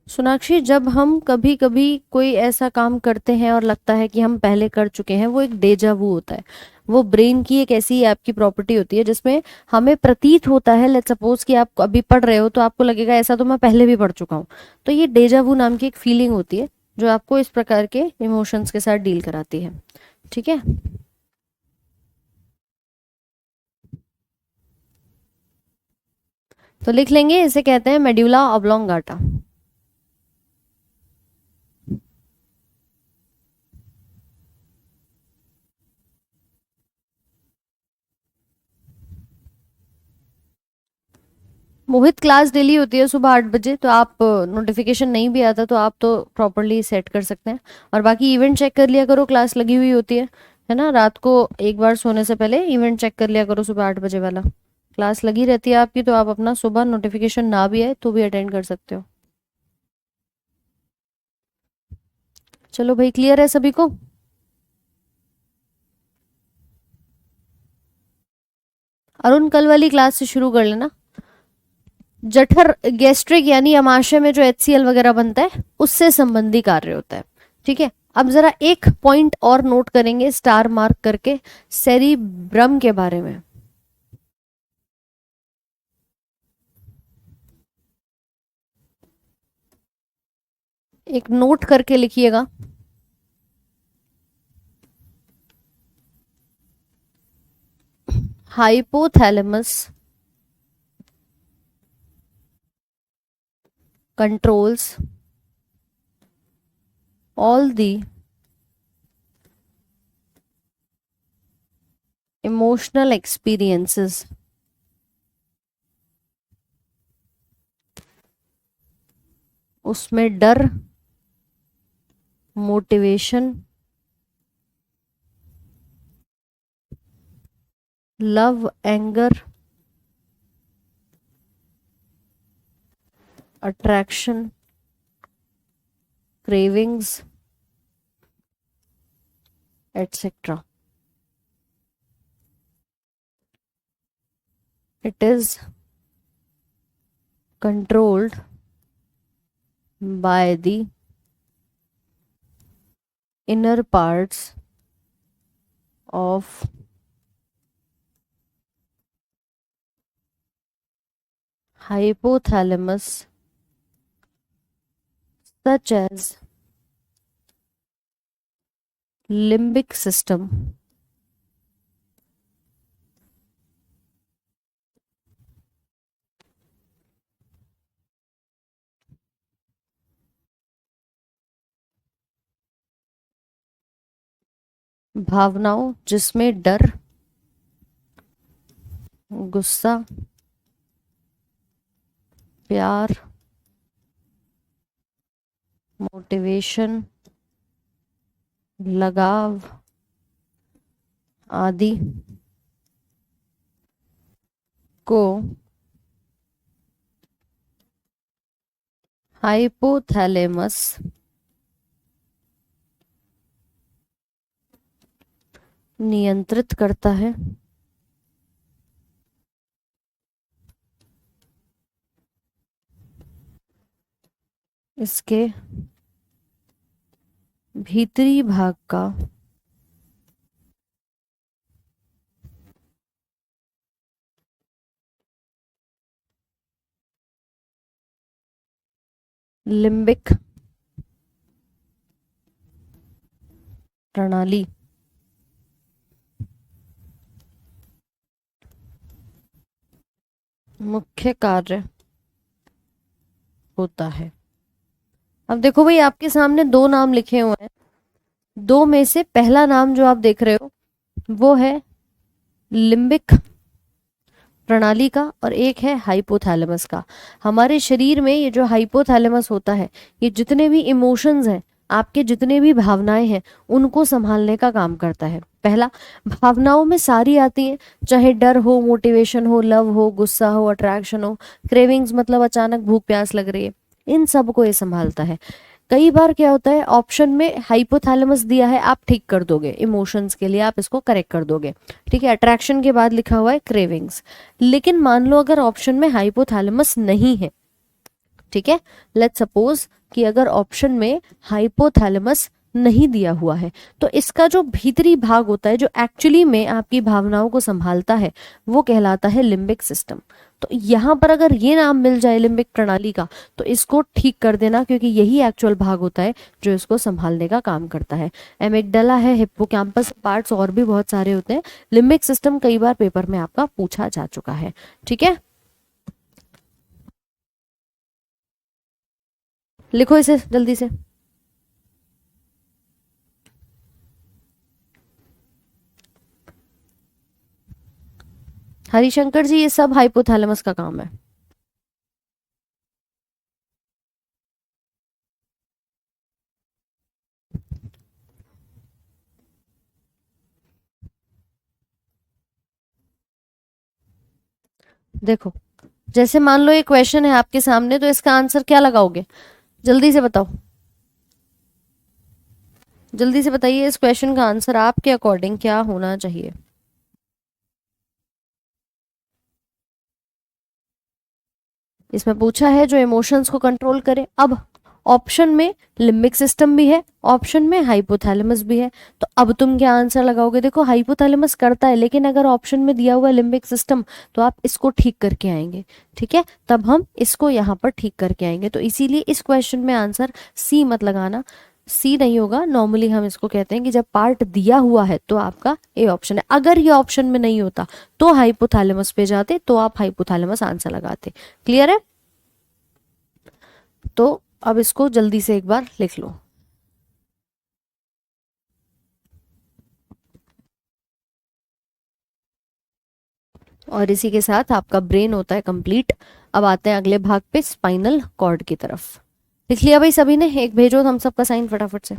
S1: सोनाक्षी, जब हम कभी कभी कोई ऐसा काम करते हैं और लगता है कि हम पहले कर चुके हैं, वो एक डेजा वू होता है। वो ब्रेन की एक ऐसी आपकी प्रॉपर्टी होती है जिसमें हमें प्रतीत होता है, लेट्स सपोज कि आप अभी पढ़ रहे हो तो आपको लगेगा ऐसा तो मैं पहले भी पढ़ चुका हूँ। तो ये डेजा वू नाम की एक फीलिंग होती है जो आपको इस प्रकार के इमोशंस के साथ डील कराती है। ठीक है, तो लिख लेंगे, इसे कहते हैं मेड्यूला ऑब्लोंगाटा। मोहित, क्लास डेली होती है सुबह 8 बजे, तो आप नोटिफिकेशन नहीं भी आता तो आप तो प्रॉपरली सेट कर सकते हैं। और बाकी इवेंट चेक कर लिया करो, क्लास लगी हुई होती है ना। रात को एक बार सोने से पहले इवेंट चेक कर लिया करो, सुबह 8 बजे वाला क्लास लगी रहती है आपकी, तो आप अपना सुबह नोटिफिकेशन ना भी आए तो भी अटेंड कर सकते हो। चलो भाई, क्लियर है सभी को? अरुण, कल वाली क्लास से शुरू कर लेना। जठर गैस्ट्रिक यानी अमाशय में जो HCl वगैरह बनता है उससे संबंधी कार्य होता है। ठीक है, अब जरा एक पॉइंट और नोट करेंगे स्टार मार्क करके, सेरिब्रम के बारे में। एक नोट करके लिखिएगा। Hypothalamus controls all the emotional experiences, उसमें डर, motivation, love, anger, attraction, cravings, etcetera. It is controlled by the inner parts of hypothalamus, such as limbic system, भावनाओं जिसमें डर, गुस्सा, प्यार, मोटिवेशन, लगाव आदि को हाइपोथैलेमस नियंत्रित करता है. इसके भीतरी भाग का लिम्बिक प्रणाली मुख्य कार्य होता है. अब देखो भाई, आपके सामने दो नाम लिखे हुए हैं. दो में से पहला नाम जो आप देख रहे हो वो है लिम्बिक प्रणाली का और एक है हाइपोथैलेमस का. हमारे शरीर में ये जो हाइपोथैलेमस होता है, ये जितने भी इमोशंस हैं, आपके जितने भी भावनाएं हैं, उनको संभालने का काम करता है. पहला, भावनाओं में सारी आती हैं, चाहे डर हो, मोटिवेशन हो, लव हो, गुस्सा हो, अट्रैक्शन हो, क्रेविंग्स मतलब अचानक भूख प्यास लग रही है, इन सब को ये संभालता है. कई बार क्या होता है, ऑप्शन में हाइपोथैलेमस दिया है, आप ठीक कर दोगे, इमोशंस के लिए आप इसको करेक्ट कर दोगे, ठीक है. अट्रैक्शन के बाद लिखा हुआ है क्रेविंग्स. लेकिन मान लो अगर ऑप्शन में हाइपोथैलेमस नहीं है, ठीक है, लेट्स सपोज कि अगर ऑप्शन में हाइपोथैलेमस नहीं दिया हुआ है, तो इसका जो भीतरी भाग होता है, जो एक्चुअली में आपकी भावनाओं को संभालता है, वो कहलाता है लिम्बिक सिस्टम. तो यहां पर अगर ये नाम मिल जाए लिम्बिक प्रणाली का, तो इसको ठीक कर देना, क्योंकि यही एक्चुअल भाग होता है जो इसको संभालने का काम करता है. एमिगडाला है, हिप्पोकैम्पस, पार्ट्स और भी बहुत सारे होते हैं. लिम्बिक सिस्टम कई बार पेपर में आपका पूछा जा चुका है, ठीक है. लिखो इसे जल्दी से. हरिशंकर जी, ये सब हाइपोथैलेमस का काम है. देखो, जैसे मान लो ये क्वेश्चन है आपके सामने, तो इसका आंसर क्या लगाओगे? जल्दी से बताओ, जल्दी से बताइए, इस क्वेश्चन का आंसर आपके अकॉर्डिंग क्या होना चाहिए? इसमें पूछा है जो इमोशंस को कंट्रोल करे. अब ऑप्शन में लिम्बिक सिस्टम भी है, ऑप्शन में हाइपोथैलेमस भी है, तो अब तुम क्या आंसर लगाओगे? देखो, हाइपोथैलेमस करता है, लेकिन अगर ऑप्शन में दिया हुआ है लिम्बिक सिस्टम, तो आप इसको ठीक करके आएंगे, ठीक है. तब हम इसको यहाँ पर ठीक करके आएंगे. तो इसीलिए इस क्वेश्चन में आंसर सी मत लगाना. सी नहीं होगा. नॉर्मली हम इसको कहते हैं कि जब पार्ट दिया हुआ है तो आपका ए ऑप्शन है. अगर ये ऑप्शन में नहीं होता तो हाइपोथैलेमस पे जाते, तो आप हाइपोथैलेमस आंसर लगाते. क्लियर है? तो अब इसको जल्दी से एक बार लिख लो. और इसी के साथ आपका ब्रेन होता है कंप्लीट। अब आते हैं अगले भाग पे, स्पाइनल कॉर्ड की तरफ। लिख लिया भाई सभी ने? एक भेजो हम सबका साइन फटाफट से।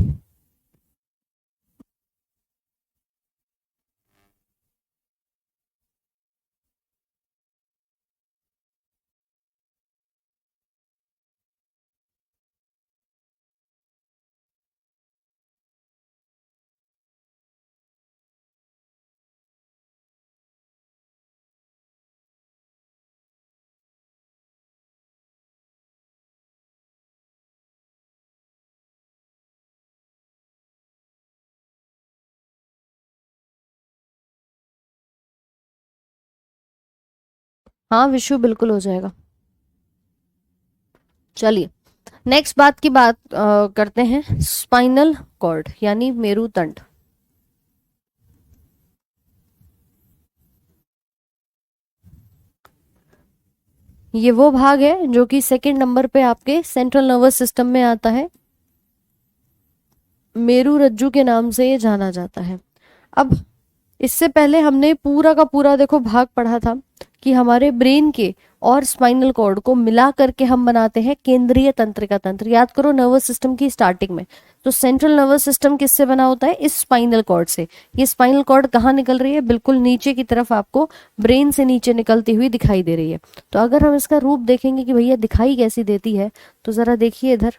S1: हाँ विशु, बिल्कुल हो जाएगा। चलिए नेक्स्ट बात की बात करते हैं, स्पाइनल कॉर्ड यानी मेरुदंड। ये वो भाग है जो कि सेकंड नंबर पे आपके सेंट्रल नर्वस सिस्टम में आता है, मेरु रज्जु के नाम से ये जाना जाता है। अब इससे पहले हमने पूरा का पूरा देखो भाग पढ़ा था कि हमारे ब्रेन के और स्पाइनल कॉर्ड को मिला करके हम बनाते हैं केंद्रीय तंत्रिका तंत्र। याद करो नर्वस सिस्टम की स्टार्टिंग में, तो सेंट्रल नर्वस सिस्टम किससे बना होता है? इस स्पाइनल कॉर्ड से। ये स्पाइनल कॉर्ड कहाँ निकल रही है? बिल्कुल नीचे की तरफ, आपको ब्रेन से नीचे निकलती हुई दिखाई दे रही है। तो अगर हम इसका रूप देखेंगे कि भैया दिखाई कैसी देती है, तो जरा देखिए इधर,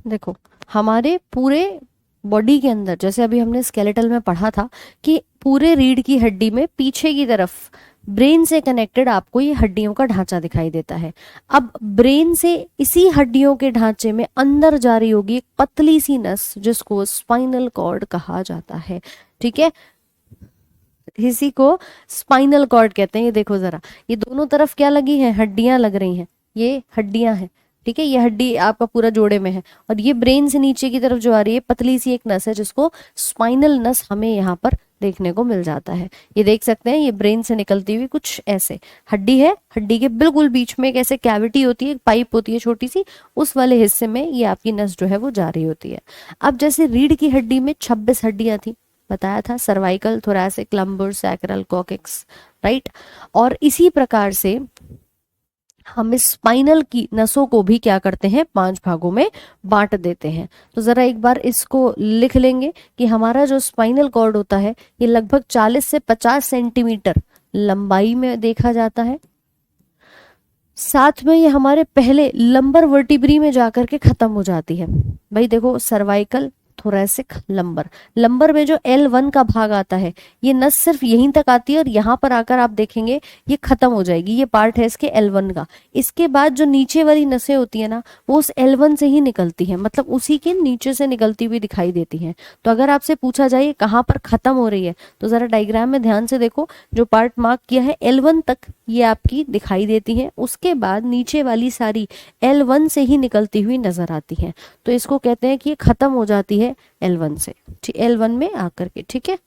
S1: देखो हमारे पूरे बॉडी के अंदर, जैसे अभी हमने स्केलेटल में पढ़ा था कि पूरे रीढ़ की हड्डी में पीछे की तरफ ब्रेन से कनेक्टेड आपको ये हड्डियों का ढांचा दिखाई देता है। अब ब्रेन से इसी हड्डियों के ढांचे में अंदर जा रही होगी एक पतली सी नस जिसको स्पाइनल कॉर्ड कहा जाता है। ठीक है, इसी को स्पाइनल कॉर्ड कहते हैं। ये देखो जरा, ये दोनों तरफ क्या लगी है? हड्डियां लग रही हैं, ये हड्डियां हैं। ठीक है, ये हड्डी आपका पूरा जोड़े में है, और ये ब्रेन से नीचे की तरफ जो आ रही है पतली सी एक नस है जिसको स्पाइनल नस हमें यहाँ पर देखने को मिल जाता है। ये देख सकते हैं, ये ब्रेन से निकलती हुई कुछ ऐसे हड्डी है, हड्डी के बिल्कुल बीच में एक ऐसे कैविटी होती है, एक पाइप होती है छोटी सी, उस वाले हिस्से में ये आपकी नस जो है वो जा रही होती है। अब जैसे रीढ़ की हड्डी में 26 हड्डियां थी, बताया था, cervical, thoracic, lumbar, sacral, coccyx, right. और इसी प्रकार से हम इस स्पाइनल की नसों को भी क्या करते हैं? 5 भागों में बांट देते हैं। तो जरा एक बार इसको लिख लेंगे कि हमारा जो स्पाइनल कॉर्ड होता है ये लगभग 40 से 50 सेंटीमीटर लंबाई में देखा जाता है। साथ में ये हमारे पहले लंबर वर्टिब्री में जाकर के खत्म हो जाती है। भाई देखो, सर्वाइकल, थोरैसिक, लंबर, लंबर में जो L1 का भाग आता है, ये नस सिर्फ यहीं तक आती है और यहाँ पर आकर आप देखेंगे ये खत्म हो जाएगी। ये पार्ट है इसके L1 का। इसके बाद जो नीचे वाली नसें होती है ना, वो उस L1 से ही निकलती है, मतलब उसी के नीचे से निकलती हुई दिखाई देती हैं। तो अगर आपसे पूछा जाए कहाँ पर खत्म हो रही है, तो जरा डायग्राम में ध्यान से देखो, जो पार्ट मार्क किया है L1 तक ये आपकी दिखाई देती है, उसके बाद नीचे वाली सारी L1 से ही निकलती हुई नजर आती है। तो इसको कहते हैं कि ये खत्म हो जाती है L1 से, ठीक, L1 में आकर के। ठीक है,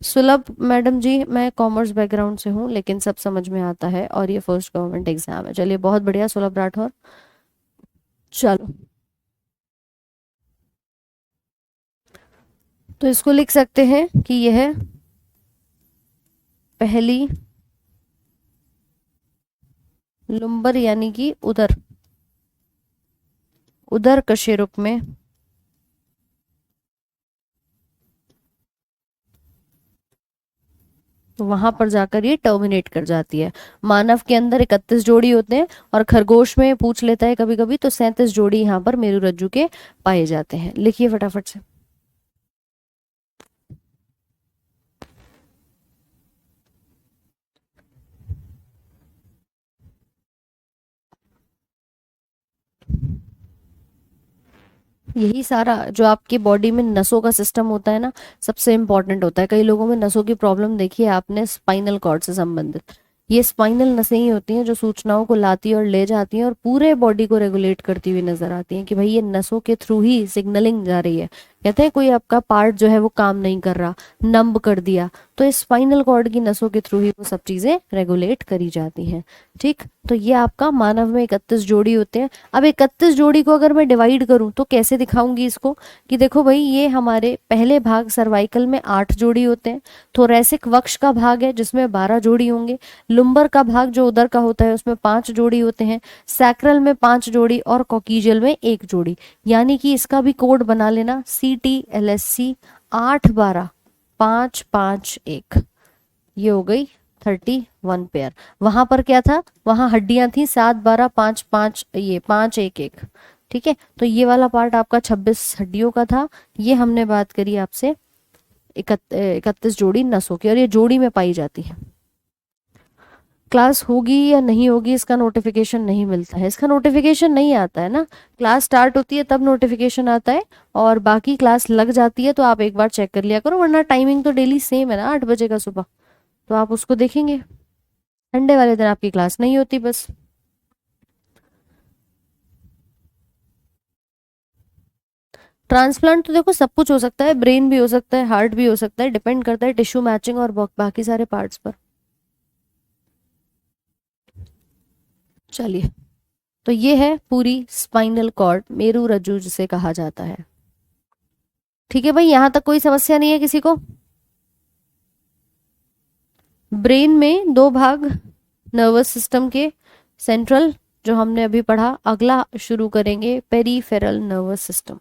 S1: सुलभ मैडम जी, मैं कॉमर्स बैकग्राउंड से हूँ लेकिन सब समझ में आता है, और ये फर्स्ट गवर्नमेंट एग्जाम है। चलिए बहुत बढ़िया सुलभ राठौर। चलो, तो इसको लिख सकते हैं कि यह पहली लुम्बर यानी कि उदर, उदर कशेरुक में वहां पर जाकर ये टर्मिनेट कर जाती है। मानव के अंदर 31 जोड़ी होते हैं, और खरगोश में पूछ लेता है कभी कभी, तो 37 जोड़ी यहाँ पर मेरुरज्जु के पाए जाते हैं। लिखिए फटाफट से। यही सारा जो आपके बॉडी में नसों का सिस्टम होता है ना, सबसे इंपॉर्टेंट होता है। कई लोगों में नसों की प्रॉब्लम देखी है आपने स्पाइनल कॉर्ड से संबंधित। ये स्पाइनल नसें ही होती हैं जो सूचनाओं को लाती और ले जाती हैं और पूरे बॉडी को रेगुलेट करती हुई नजर आती हैं कि भाई ये नसों के थ्रू ही सिग्नलिंग जा रही है, कहते हैं कोई आपका पार्ट जो है वो काम नहीं कर रहा, नंब कर दिया, तो स्पाइनल कॉर्ड की नसों के थ्रू ही वो सब चीजें रेगुलेट करी जाती हैं। ठीक, तो ये आपका मानव में 31 जोड़ी होते हैं। अब 31 जोड़ी को अगर मैं डिवाइड करूं तो कैसे दिखाऊंगी इसको, कि देखो भाई ये हमारे पहले भाग सर्वाइकल में 8 जोड़ी होते हैं, थोरैसिक वक्ष का भाग है जिसमें 12 जोड़ी होंगे, लुम्बर का भाग जो उधर का होता है उसमें 5 जोड़ी होते हैं, सैक्रल में 5 जोड़ी और कॉकिजियल में 1 जोड़ी। यानी कि इसका भी कोड बना लेना, CTLSC 8 12 5 5 1, ये हो गई 31 पेयर। वहां पर क्या था, वहां हड्डियां थी 7 12 5 5, ये 5 1 1। ठीक है, तो ये वाला पार्ट आपका 26 हड्डियों का था। ये हमने बात करी आपसे 31 जोड़ी नसों की, और ये जोड़ी में पाई जाती है। क्लास होगी या नहीं होगी इसका नोटिफिकेशन नहीं मिलता है, इसका नोटिफिकेशन नहीं आता है ना, क्लास स्टार्ट होती है तब नोटिफिकेशन आता है, और बाकी क्लास लग जाती है तो आप एक बार चेक कर लिया करो, वरना टाइमिंग तो डेली सेम है ना, 8 बजे का सुबह, तो आप उसको देखेंगे। संडे वाले दिन आपकी क्लास नहीं होती बस। ट्रांसप्लांट तो देखो सब कुछ हो सकता है, ब्रेन भी हो सकता है, हार्ट भी हो सकता है, डिपेंड करता है टिश्यू मैचिंग और बाकी सारे पार्ट्स पर। चलिए, तो ये है पूरी स्पाइनल कॉर्ड, मेरू रज्जु जिसे कहा जाता है। ठीक है भाई, यहां तक कोई समस्या नहीं है किसी को। ब्रेन में 2 भाग नर्वस सिस्टम के, सेंट्रल जो हमने अभी पढ़ा, अगला शुरू करेंगे पेरीफेरल नर्वस सिस्टम।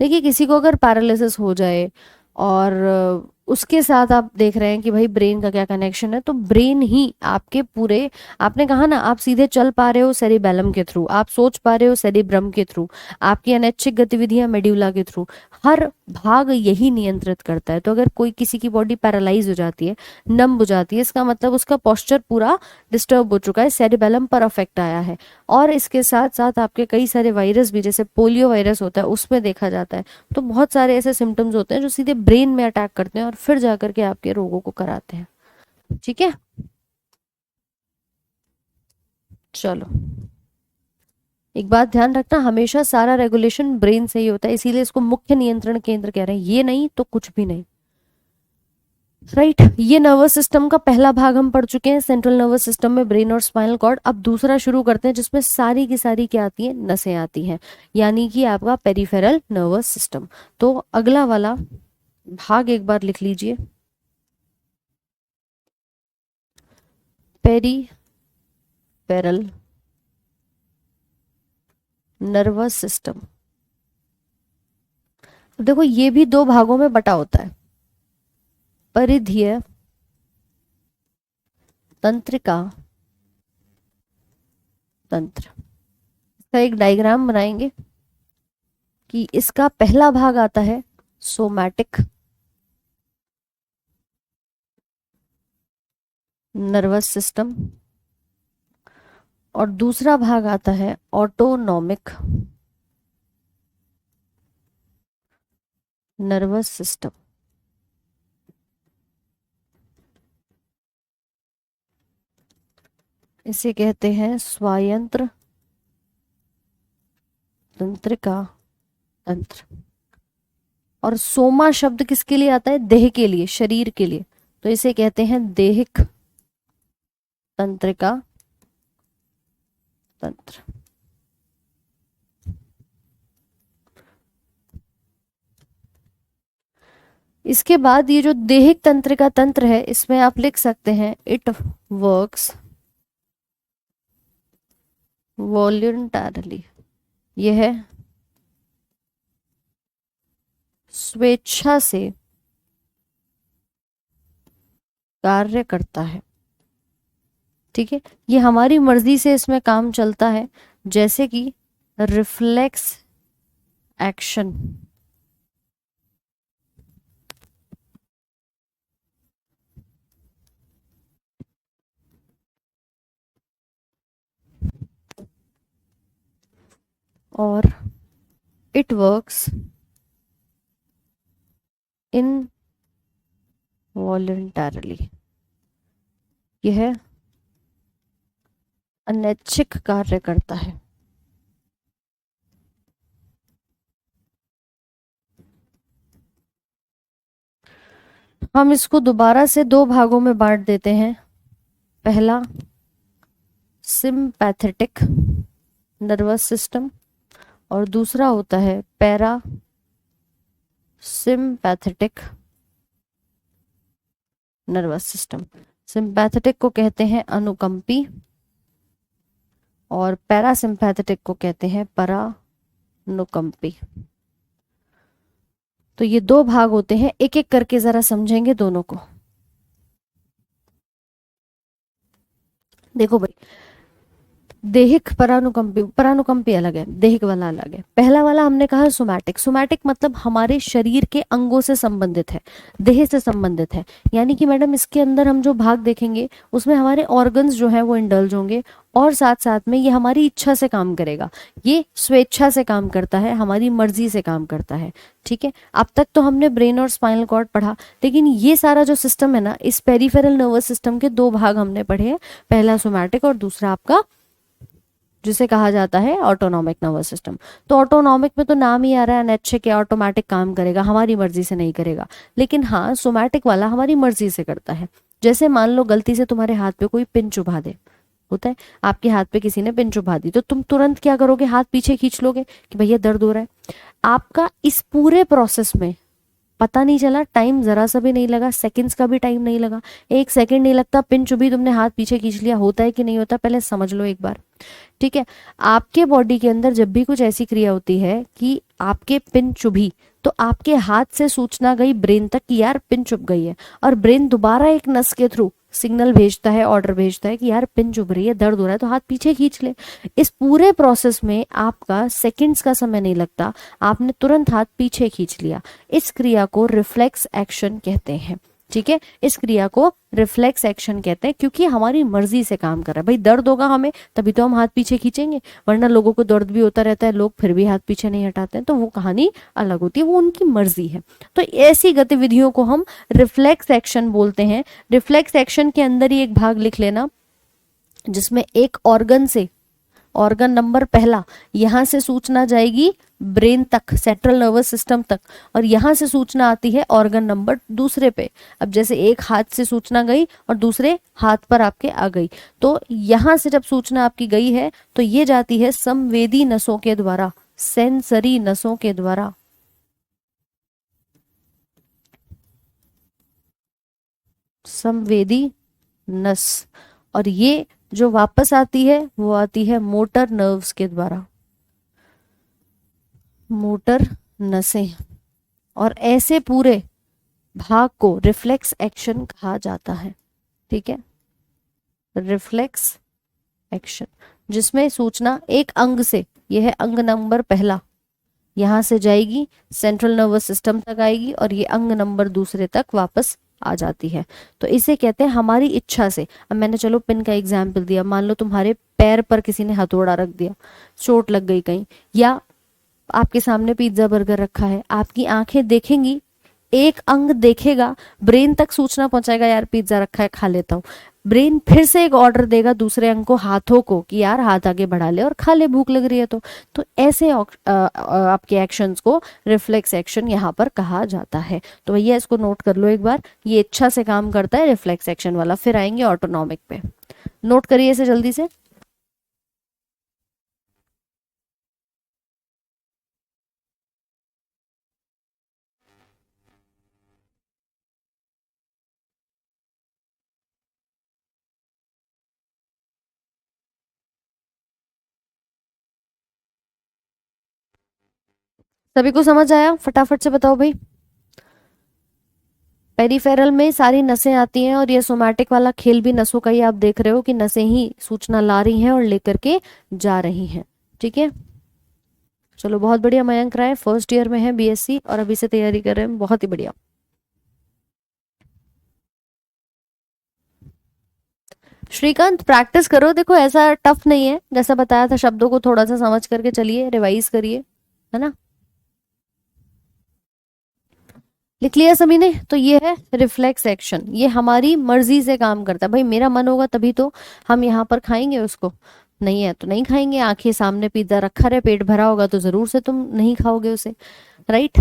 S1: देखिए किसी को अगर पैरालिसिस हो जाए और उसके साथ आप देख रहे हैं कि भाई ब्रेन का क्या कनेक्शन है, तो ब्रेन ही आपके पूरे, आपने कहा ना आप सीधे चल पा रहे हो सेरिबेलम के थ्रू, आप सोच पा रहे हो सेरिब्रम के थ्रू, आपकी अनैच्छिक गतिविधियां मेड्यूला के थ्रू, हर भाग यही नियंत्रित करता है। तो अगर कोई किसी की बॉडी पैरालाइज हो जाती है, नम हो जाती है, इसका मतलब उसका पोस्चर पूरा डिस्टर्ब हो चुका है, सेरिबेलम पर अफेक्ट आया है। और इसके साथ साथ आपके कई सारे वायरस भी, जैसे पोलियो वायरस होता है उसमें देखा जाता है। तो बहुत सारे ऐसे सिम्टम्स होते हैं जो सीधे ब्रेन में अटैक करते हैं और फिर जाकर के आपके रोगों को कराते हैं। ठीक है, चलो एक बात ध्यान रखना, हमेशा सारा रेगुलेशन ब्रेन से ही होता है, इसीलिए इसको मुख्य नियंत्रण केंद्र कह रहे हैं, ये नहीं तो कुछ भी नहीं। राइट, ये नर्वस सिस्टम का पहला भाग हम पढ़ चुके हैं, सेंट्रल नर्वस सिस्टम में ब्रेन और स्पाइनल कॉर्ड। अब दूसरा शुरू करते हैं जिसमें सारी की सारी क्या आती है, नसें आती हैं, यानी कि आपका पेरिफेरल नर्वस सिस्टम। तो अगला वाला भाग एक बार लिख लीजिए, पेरिफेरल नर्वस सिस्टम। देखो ये भी 2 भागों में बटा होता है, परिधीय तंत्रिका तंत्र। इसका एक डायग्राम बनाएंगे कि इसका पहला भाग आता है सोमैटिक नर्वस सिस्टम, और दूसरा भाग आता है ऑटोनॉमिक नर्वस सिस्टम। इसे कहते हैं स्वायंत्र तंत्रिका तंत्र। और सोमा शब्द किसके लिए आता है, देह के लिए, शरीर के लिए, तो इसे कहते हैं देहिक तंत्रिका तंत्र। इसके बाद ये जो देहिक तंत्रिका तंत्र है, इसमें आप लिख सकते हैं इट वर्क्स वॉल्यूंटरली, यह है स्वेच्छा से कार्य करता है। ठीक है, ये हमारी मर्जी से इसमें काम चलता है, जैसे कि रिफ्लेक्स एक्शन, और इट वर्क्स इन वॉल्यूंटरली, यह अनैच्छिक कार्य करता है। हम इसको दोबारा से दो भागों में बांट देते हैं। पहला सिंपैथेटिक नर्वस सिस्टम और दूसरा होता है para sympathetic nervous system. Sympathetic को कहते हैं अनुकंपी और पैरासिम्पैथेटिक को कहते हैं परानुकंपी। तो ये दो भाग होते हैं, एक एक करके जरा समझेंगे दोनों को। देखो भाई, देहिक परानुकंपी, परानुकंपी अलग है, देहिक वाला अलग है। पहला वाला हमने कहा सोमैटिक। सोमैटिक मतलब हमारे शरीर के अंगों से संबंधित है, देह से संबंधित है। यानी कि मैडम इसके अंदर हम जो भाग देखेंगे उसमें हमारे ऑर्गन्स जो है वो इंडल्ज होंगे और साथ साथ में ये हमारी इच्छा से काम करेगा, ये स्वेच्छा से काम करता है, हमारी मर्जी से काम करता है। ठीक है, अब तक तो हमने ब्रेन और स्पाइनल कॉर्ड पढ़ा, लेकिन ये सारा जो सिस्टम है ना, इस पेरिफेरल नर्वस सिस्टम के दो भाग हमने पढ़े हैं, पहला सोमैटिक और दूसरा आपका जिसे कहा जाता है ऑटोनॉमिक नर्वस सिस्टम। तो ऑटोनॉमिक में तो नाम ही आ रहा है अनैच्छिक के, ऑटोमेटिक काम करेगा, हमारी मर्जी से नहीं करेगा। लेकिन हाँ, सोमैटिक वाला हमारी मर्जी से करता है। जैसे मान लो गलती से तुम्हारे हाथ पे कोई पिन चुभा दे, होता है आपके हाथ पे किसी ने पिन चुभा दी, तो तुम तुरंत क्या करोगे, हाथ पीछे खींच लोगे कि भैया दर्द हो रहा है। आपका इस पूरे प्रोसेस में पता नहीं चला, टाइम जरा सा भी नहीं लगा, सेकंड्स का भी टाइम नहीं लगा, एक सेकंड नहीं लगता, पिन चुभी, तुमने हाथ पीछे खींच लिया। होता है कि नहीं होता, पहले समझ लो एक बार। ठीक है, आपके बॉडी के अंदर जब भी कुछ ऐसी क्रिया होती है कि आपके पिन चुभी, तो आपके हाथ से सूचना गई ब्रेन तक कि यार पिन चुभ गई है, और ब्रेन दोबारा एक नस के थ्रू सिग्नल भेजता है, ऑर्डर भेजता है कि यार पिन चुभ रही है, दर्द हो रहा है, तो हाथ पीछे खींच ले। इस पूरे प्रोसेस में आपका सेकंड्स का समय नहीं लगता, आपने तुरंत हाथ पीछे खींच लिया। इस क्रिया को रिफ्लेक्स एक्शन कहते हैं। ठीक है, इस क्रिया को रिफ्लेक्स एक्शन कहते हैं, क्योंकि हमारी मर्जी से काम कर रहा है। भाई दर्द होगा हमें तभी तो हम हाथ पीछे खींचेंगे, वरना लोगों को दर्द भी होता रहता है, लोग फिर भी हाथ पीछे नहीं हटाते हैं, तो वो कहानी अलग होती है, वो उनकी मर्जी है। तो ऐसी गतिविधियों को हम रिफ्लेक्स एक्शन बोलते हैं। रिफ्लेक्स एक्शन के अंदर ही एक भाग लिख लेना जिसमें एक ऑर्गन से, ऑर्गन नंबर पहला, यहां से सूचना जाएगी ब्रेन तक, सेंट्रल नर्वस सिस्टम तक, और यहां से सूचना आती है ऑर्गन नंबर दूसरे पे। अब जैसे एक हाथ से सूचना गई और दूसरे हाथ पर आपके आ गई, तो यहां से जब सूचना आपकी गई है तो ये जाती है संवेदी नसों के द्वारा, सेंसरी नसों के द्वारा। संवेदी नस, और ये जो वापस आती है वो आती है मोटर नर्व्स के द्वारा, मोटर नसें। और ऐसे पूरे भाग को रिफ्लेक्स एक्शन कहा जाता है। ठीक है, रिफ्लेक्स एक्शन, जिसमें सूचना एक अंग से, यह है अंग नंबर पहला, यहां से जाएगी सेंट्रल नर्वस सिस्टम तक आएगी और ये अंग नंबर दूसरे तक वापस आ जाती है। तो इसे कहते हैं हमारी इच्छा से। अब मैंने चलो पिन का एग्जाम्पल दिया, मान लो तुम्हारे पैर पर किसी ने हथौड़ा रख दिया, चोट लग गई कहीं, या आपके सामने पिज्जा बर्गर रखा है, आपकी आंखें देखेंगी, एक अंग देखेगा, ब्रेन तक सूचना पहुंचाएगा यार पिज्जा रखा है खा लेता हूँ, ब्रेन फिर से एक ऑर्डर देगा दूसरे अंग को, हाथों को, कि यार हाथ आगे बढ़ा ले और खा ले, भूख लग रही है तो ऐसे आपके एक्शंस को रिफ्लेक्स एक्शन यहाँ पर कहा जाता है। तो भैया इसको नोट कर लो एक बार, ये इच्छा से काम करता है रिफ्लेक्स एक्शन वाला। फिर आएंगे ऑटोनॉमिक पे, नोट करिए इसे जल्दी से। सभी को समझ आया? फटाफट से बताओ भाई। पेरिफेरल में सारी नसें आती हैं और ये सोमैटिक वाला खेल भी नसों का ही आप देख रहे हो कि नसें ही सूचना ला रही हैं और लेकर के जा रही हैं। ठीक है, चलो बहुत बढ़िया। मयंक राय फर्स्ट ईयर में है बीएससी और अभी से तैयारी कर रहे हैं, बहुत ही बढ़िया। श्रीकांत प्रैक्टिस करो, देखो ऐसा टफ नहीं है, जैसा बताया था शब्दों को थोड़ा सा समझ करके चलिए, रिवाइज करिए, है ना। लिख लिया सभी ने? तो ये है रिफ्लेक्स एक्शन, ये हमारी मर्जी से काम करता है। भाई मेरा मन होगा तभी तो हम यहाँ पर खाएंगे उसको, नहीं है तो नहीं खाएंगे। आंखें सामने पिज्जा रखा रहे, पेट भरा होगा तो जरूर से तुम नहीं खाओगे उसे, राइट।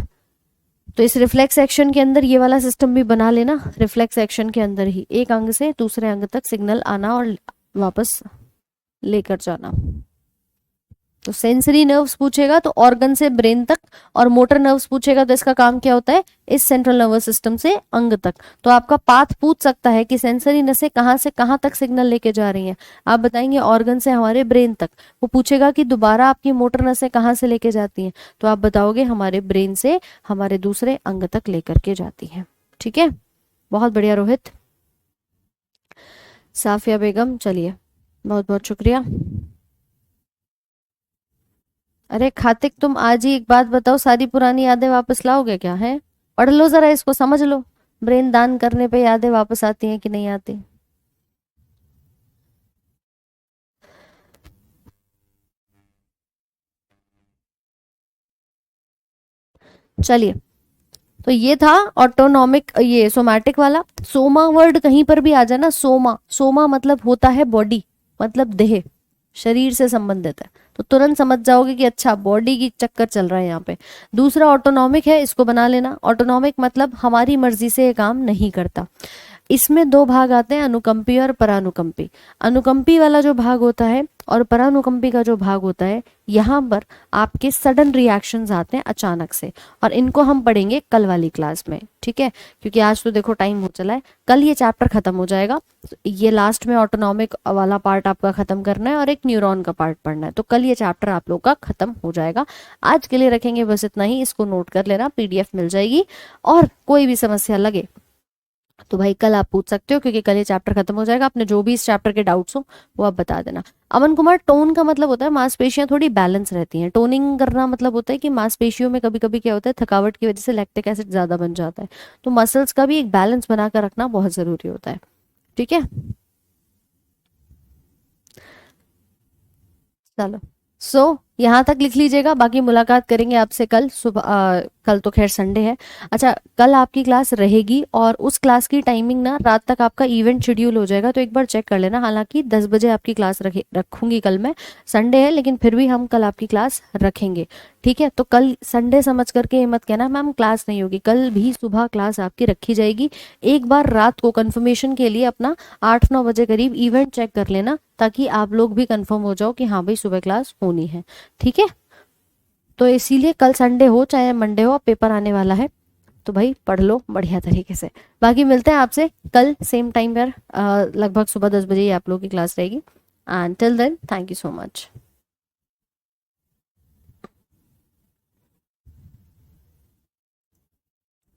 S1: तो इस रिफ्लेक्स एक्शन के अंदर ये वाला सिस्टम भी बना लेना। रिफ्लेक्स एक्शन के अंदर ही एक अंग से दूसरे अंग तक सिग्नल आना और वापस लेकर जाना। तो सेंसरी नर्व्स पूछेगा तो ऑर्गन से ब्रेन तक, और मोटर नर्व्स पूछेगा तो इसका काम क्या होता है, इस सेंट्रल नर्वस सिस्टम से अंग तक। तो आपका पाथ पूछ सकता है कि सेंसरी नसें कहाँ से कहाँ तक सिग्नल लेके जा रही हैं, आप बताएंगे ऑर्गन से हमारे ब्रेन तक। वो पूछेगा कि दोबारा आपकी मोटर नसें कहाँ से लेके जाती हैं, तो आप बताओगे हमारे ब्रेन से हमारे दूसरे अंग तक लेकर के जाती हैं। ठीक है, बहुत बढ़िया रोहित। साफिया बेगम, चलिए बहुत बहुत शुक्रिया। अरे खातिक, तुम आज ही एक बात बताओ, सारी पुरानी यादें वापस लाओगे क्या है? पढ़ लो जरा इसको, समझ लो, ब्रेन दान करने पे यादें वापस आती हैं कि नहीं आती। चलिए, तो ये था ऑटोनॉमिक, ये सोमैटिक वाला। सोमा वर्ड कहीं पर भी आ जाए ना, सोमा, सोमा मतलब होता है बॉडी, मतलब देह, शरीर से संबंधित है, तो तुरंत समझ जाओगे कि अच्छा बॉडी की चक्कर चल रहा है यहाँ पे। दूसरा ऑटोनॉमिक है, इसको बना लेना। ऑटोनॉमिक मतलब हमारी मर्जी से ये काम नहीं करता। इसमें दो भाग आते हैं, अनुकंपी और परानुकंपी। अनुकंपी वाला जो भाग होता है और परानुकंपी का जो भाग होता है, यहाँ पर आपके सडन रिएक्शंस आते हैं अचानक से, और इनको हम पढ़ेंगे कल वाली क्लास में। ठीक है, क्योंकि आज तो देखो टाइम हो चला है, कल ये चैप्टर खत्म हो जाएगा। ये लास्ट में ऑटोनॉमिक वाला पार्ट आपका खत्म करना है और एक न्यूरॉन का पार्ट पढ़ना है, तो कल ये चैप्टर आप लोग का खत्म हो जाएगा। आज के लिए रखेंगे बस इतना ही, इसको नोट कर लेना, पीडीएफ मिल जाएगी। और कोई भी समस्या लगे तो भाई कल आप पूछ सकते हो, क्योंकि कल ये चैप्टर खत्म हो जाएगा। अपने जो भी इस चैप्टर के डाउट्स हो वो आप बता देना। अमन कुमार, टोन का मतलब होता है मांसपेशियां थोड़ी बैलेंस रहती हैं। टोनिंग करना मतलब होता है कि मांसपेशियों में कभी कभी क्या होता है, थकावट की वजह से लैक्टिक एसिड ज्यादा बन जाता है, तो मसल्स का भी एक बैलेंस बनाकर रखना बहुत जरूरी होता है। ठीक है, चलो, यहाँ तक लिख लीजिएगा, बाकी मुलाकात करेंगे आपसे कल सुबह। कल तो खैर संडे है। अच्छा, कल आपकी क्लास रहेगी और उस क्लास की टाइमिंग ना रात तक आपका इवेंट शेड्यूल हो जाएगा, तो एक बार चेक कर लेना। हालांकि 10 बजे आपकी क्लास रखूंगी कल मैं, संडे है लेकिन फिर भी हम कल आपकी क्लास रखेंगे। ठीक है, तो कल संडे समझ करके ये मत कहना मैम क्लास नहीं होगी, कल भी सुबह क्लास आपकी रखी जाएगी। एक बार रात को कंफर्मेशन के लिए अपना 8-9 बजे करीब इवेंट चेक कर लेना, ताकि आप लोग भी कंफर्म हो जाओ कि हाँ भाई सुबह क्लास होनी है। ठीक है, तो इसीलिए कल संडे हो चाहे मंडे हो, पेपर आने वाला है, तो भाई पढ़ लो बढ़िया तरीके से। बाकी मिलते हैं आपसे कल सेम टाइम पर, लगभग सुबह 10 बजे ही आप लोगों की क्लास रहेगी। And till then thank you so much.